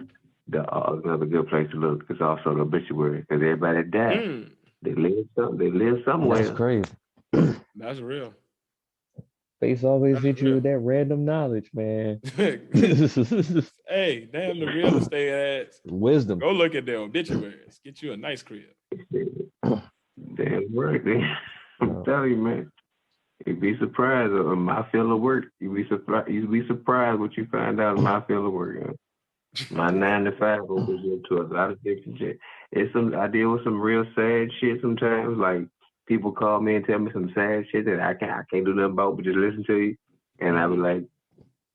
another good place to look is also the obituary. Because everybody that died, Mm, they live That's somewhere. crazy. that's real. Face always That's hit you real. with that random knowledge, man. Hey, damn the real estate ads. Wisdom. Go look at their obituaries. Get you a nice crib. Damn right. I'm Uh, telling you, man. You'd be surprised in my field of work. You'd be surprised what you find out in my field of work. My 9 to 5 opens up to a lot of different shit. I deal with some real sad shit sometimes. Like people call me and tell me some sad shit that I can't do nothing about, but just listen to you. And I be Hmm. like,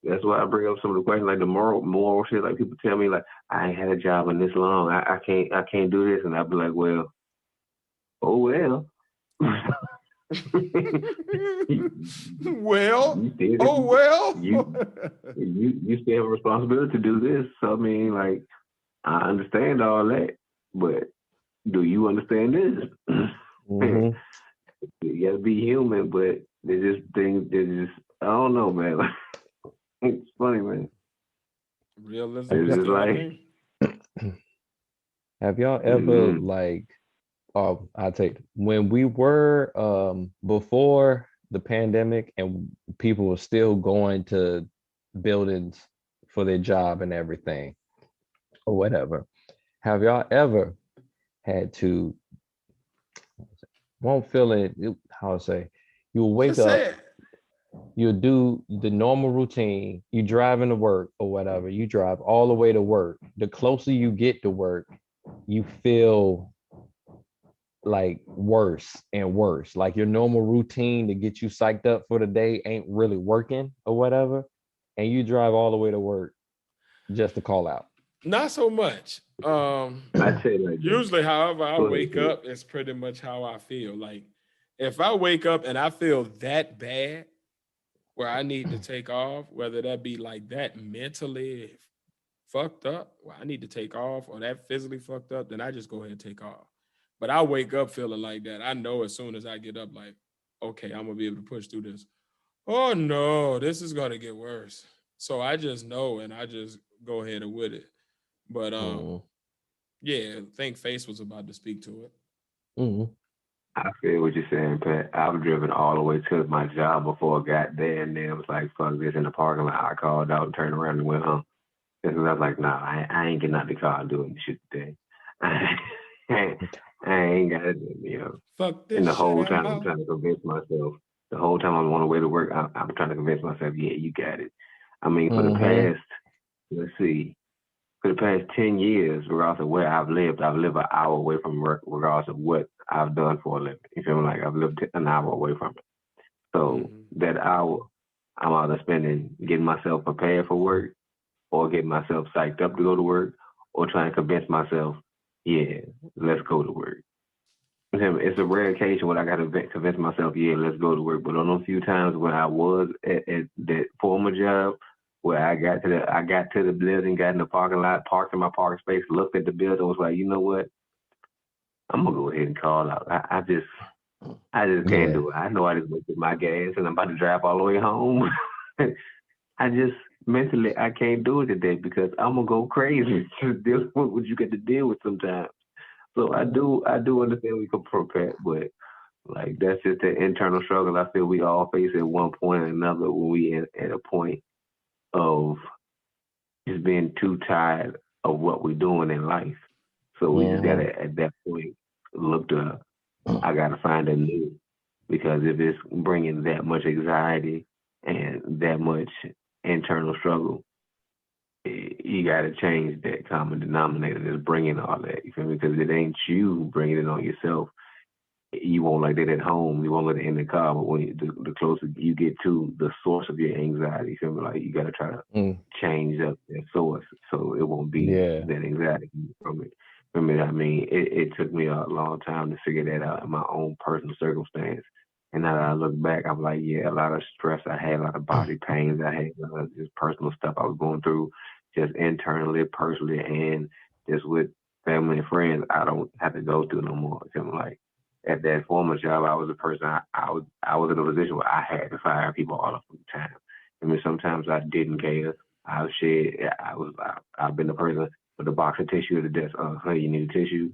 that's why I bring up some of the questions like the moral shit. Like people tell me like I ain't had a job in this long. I can't do this, and I be like, well, oh well. you Well, still oh well. you you still have a responsibility to do this. So I mean, like I understand all that, but do you understand this? hmm You gotta be human, but there's just things that just I don't know, man. It's funny, man. Realism Have It's is y'all just still a like, thing. have y'all ever mm-hmm, like I take when we were before the pandemic and people were still going to buildings for their job and everything or whatever. Have y'all ever had to won't feel it how to say you'll wake Just say up, it. you'll do the normal routine, you driving to work or whatever, you drive all the way to work. The closer you get to work, you feel like worse and worse. Like your normal routine to get you psyched up for the day ain't really working or whatever. And you drive all the way to work just to call out. Not so much. I'd say like this. Usually, however I Go ahead, wake Sid. up, it's pretty much how I feel. Like if I wake up and I feel that bad where I need to take off, whether that be like that mentally fucked up, where I need to take off, or that physically fucked up, then I just go ahead and take off. But I wake up feeling like that. I know as soon as I get up, like, okay, I'm gonna be able to push through this. Oh no, this is gonna get worse. So I just know and I just go ahead and with it. But Mm, yeah, I think Face was about to speak to it. mm, I feel what you're saying, Pat. I've driven all the way to my job before I got there, and then it was like, fuck this in the parking lot. I called out and turned around and went home. Because I was like, nah, I ain't getting out the car and doing this shit today. I ain't got it, you know. Fuck And this the shit, whole I'm time I'm out. trying to convince myself, the whole time I'm on the way to work, I'm trying to convince myself, yeah, you got it. I mean, for the mm-hmm. past, let's see, for the past 10 years, regardless of where I've lived an hour away from work, regardless of what I've done for a living. You feel me? Like I've lived an hour away from it. So Mm-hmm. that hour, I'm either spending getting myself prepared for work or getting myself psyched up to go to work or trying to convince myself, yeah, let's go to work. It's a rare occasion when I got to convince myself, yeah, let's go to work. But on those few times when I was at that former job, where I got to the building, got in the parking lot, parked in my parking space, looked at the building, was like, you know what? I'm gonna go ahead and call out. I just can't Yeah. do it. I know I just wasted my gas and I'm about to drive all the way home. I just mentally I can't do it today because I'm gonna go crazy to deal with what you get to deal with sometimes. So I do understand we can prepare, but like that's just the internal struggle I feel we all face at one point or another when we at a point of just being too tired of what we're doing in life. So we just Mm-hmm. gotta at that point look to I gotta find a new because if it's bringing that much anxiety and that much internal struggle, you got to change that common denominator that's bringing all that. You feel me? Because it ain't you bringing it on yourself. You won't like that at home. You won't let it in the car. But when the closer you get to the source of your anxiety, you feel me? Like you got to try to Mm, change up that source so it won't be yeah. that anxiety from it. I mean, it took me a long time to figure that out in my own personal circumstance. And now that I look back, I'm like, yeah, a lot of stress I had, a lot of body pains I had, a lot of just personal stuff I was going through, just internally, personally, and just with family and friends. I don't have to go through no more. So I'm like, at that former job, I was a person. I was in a position where I had to fire people all the time. I mean, sometimes I didn't care. I've been the person with a box of tissue at the desk. Honey, you need a tissue?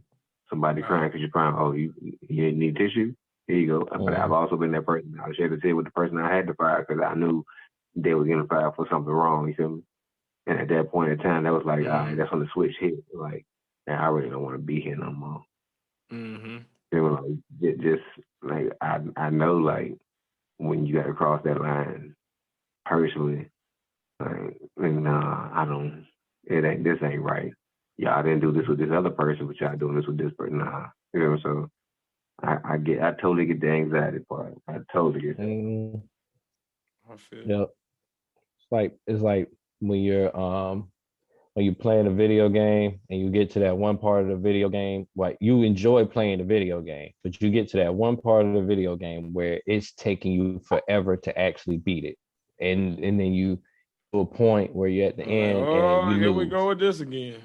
Somebody crying Right. because you're crying. Oh, you need tissue? Here you go. But I've Mm, also been that person. I shared the tissue with the person I had to fire because I knew they were getting fired for something wrong. You feel me? And at that point in time, that was like, all right, Mm-hmm. that's when the switch hit. Like, man, I really don't want to be here no more. Mm-hmm. You know, like just like I know like when you got to cross that line personally, like, nah, I don't. It ain't. This ain't right. Y'all didn't do this with this other person, but y'all doing this with this person. Nah, you know. So I totally get the anxiety part. I totally get that. mm, I feel you. yep. It's like when you're playing a video game and you get to that one part of the video game, like you enjoy playing the video game, but you get to that one part of the video game where it's taking you forever to actually beat it. And then you to a point where you're at the I'm like, end and oh, you here we lose. go with this again.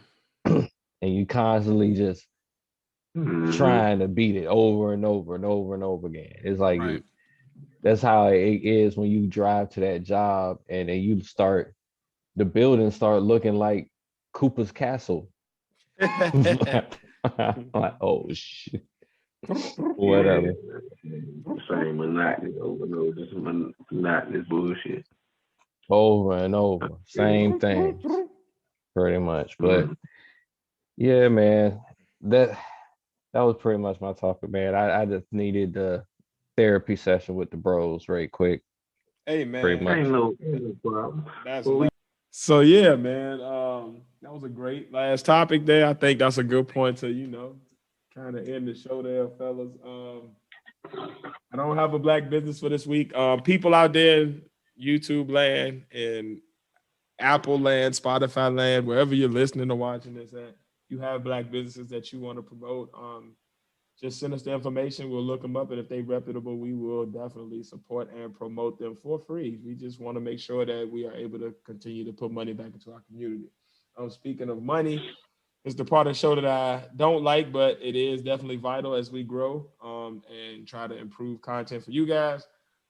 And you constantly just Hmm. trying to beat it over and over and over and over again. It's like Right. that's how it is when you drive to that job and then you start the buildings start looking like Cooper's Castle. Like, oh shit. Yeah. Whatever. Same monotonous over and over, just monotonous bullshit. Over and over. Same things, pretty much. But Mm. yeah, man, that that was pretty much my topic, man. I just needed the therapy session with the bros right quick, Hey pretty man, much. Ain't no problem. that's Well, love. So yeah, man. That was a great last topic there. I think that's a good point to, kind of end the show there, fellas. I don't have a black business for this week. People out there in YouTube land and Apple land, Spotify land, wherever you're listening or watching this at, you have Black businesses that you want to promote, just send us the information. We'll look them up, and if they're reputable, we will definitely support and promote them for free. We just want to make sure that we are able to continue to put money back into our community. Speaking of money, it's the part of the show that I don't like, but it is definitely vital as we grow and try to improve content for you guys.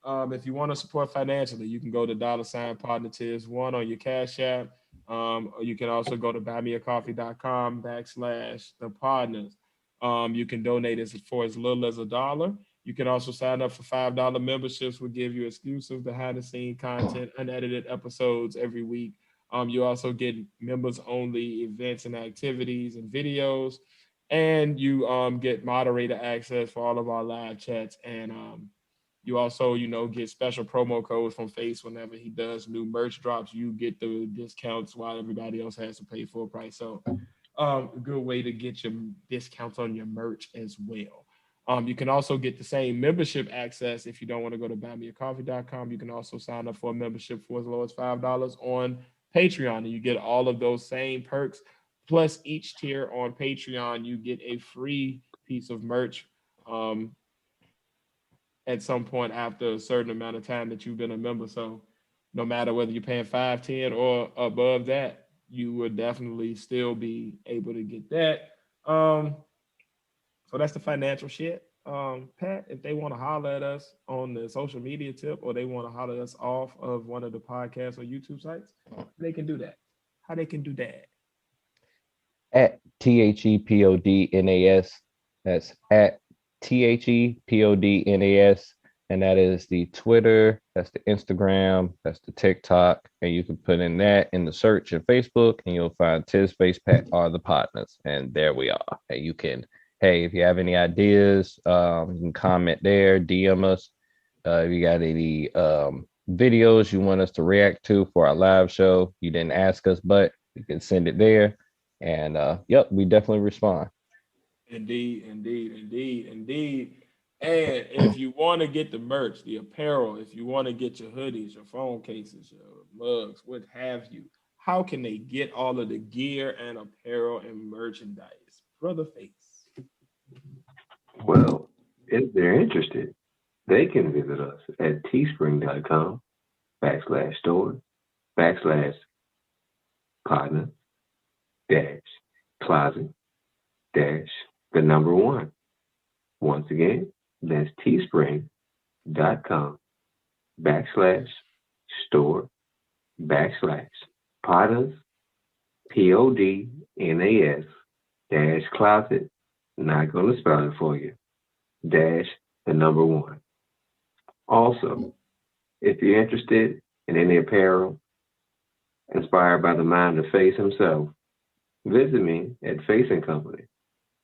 If you want to support financially, you can go to $Partners1 on your Cash App. Or you can also go to buymeacoffee.com/the partners. You can donate for as little as $1. You can also sign up for $5 memberships, will give you exclusive behind the scene content, unedited episodes every week. You also get members only events and activities and videos, and you get moderator access for all of our live chats. And you also, get special promo codes from Face whenever he does new merch drops. You get the discounts while everybody else has to pay full price. So a good way to get your discounts on your merch as well. You can also get the same membership access if you don't want to go to buymeacoffee.com. You can also sign up for a membership for as low as $5 on Patreon, and you get all of those same perks. Plus, each tier on Patreon, you get a free piece of merch at some point after a certain amount of time that you've been a member. So no matter whether you're paying 5, 10, or above that, you would definitely still be able to get that. So that's the financial shit. Pat, if they want to holler at us on the social media tip, or they want to holler us off of one of the podcasts or YouTube sites, they can do that. How they can do that? At THEPODNAS. That's at THEPODNAS. And that is the Twitter, that's the Instagram, that's the TikTok. And you can put in that in the search in Facebook, and you'll find Tiz Face Pat are the partners. And there we are. And you can, hey, if you have any ideas, you can comment there, DM us. If you got any videos you want us to react to for our live show, you didn't ask us, but you can send it there. And yep, we definitely respond. Indeed. And if you want to get the merch, the apparel, if you want to get your hoodies, your phone cases, your mugs, what have you, how can they get all of the gear and apparel and merchandise? Brother Face. Well, if they're interested, they can visit us at teespring.com/store/partner-closet-1. Once again, that's teespring.com/store/partners-closet, not going to spell it for you, -1. Also, if you're interested in any apparel inspired by the mind of Face himself, visit me at Face and Company,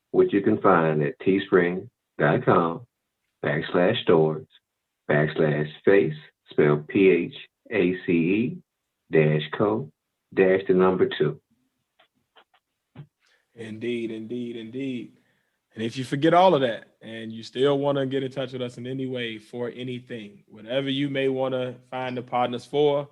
which you can find at teespring.com/stores/face, spelled PHACE-CO-2. Indeed. And if you forget all of that and you still want to get in touch with us in any way for anything, whatever you may want to find the partners for,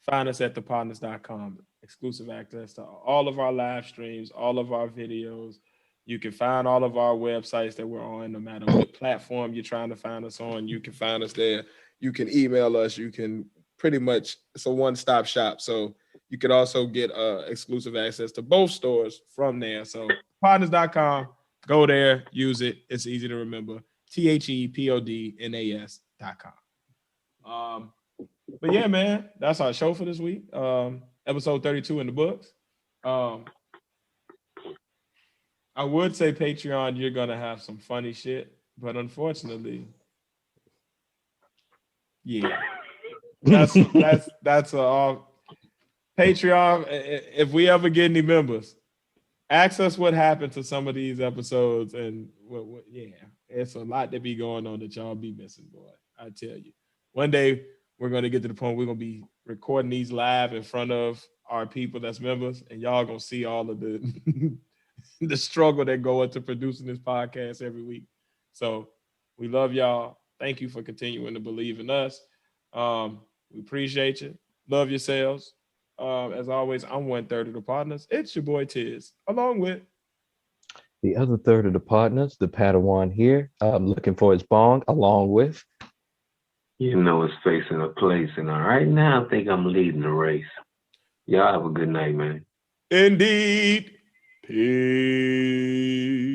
find us at thepartners.com. Exclusive access to all of our live streams, all of our videos. You can find all of our websites that we're on, no matter what platform you're trying to find us on. You can find us there. You can email us. You can pretty much, it's a one-stop shop. So you could also get exclusive access to both stores from there. So partners.com, go there, use it. It's easy to remember. THEPODNAS.com. But yeah, man, that's our show for this week. Episode 32 in the books. I would say Patreon, you're gonna have some funny shit, but unfortunately, yeah, that's all. Patreon. If we ever get any members, ask us what happened to some of these episodes, and yeah, it's a lot to be going on that y'all be missing, boy. I tell you, one day we're gonna get to the point we're gonna be recording these live in front of our people that's members, and y'all gonna see all of the the struggle that go into producing this podcast every week. So we love y'all. Thank you for continuing to believe in us. We appreciate you. Love yourselves. As always, I'm 1/3 of the partners. It's your boy Tiz, along with The other third of the partners, the Padawan here, looking for his bong, along with. You know it's facing a place, and right now I think I'm leading the race. Y'all have a good night, man. Indeed. Peace.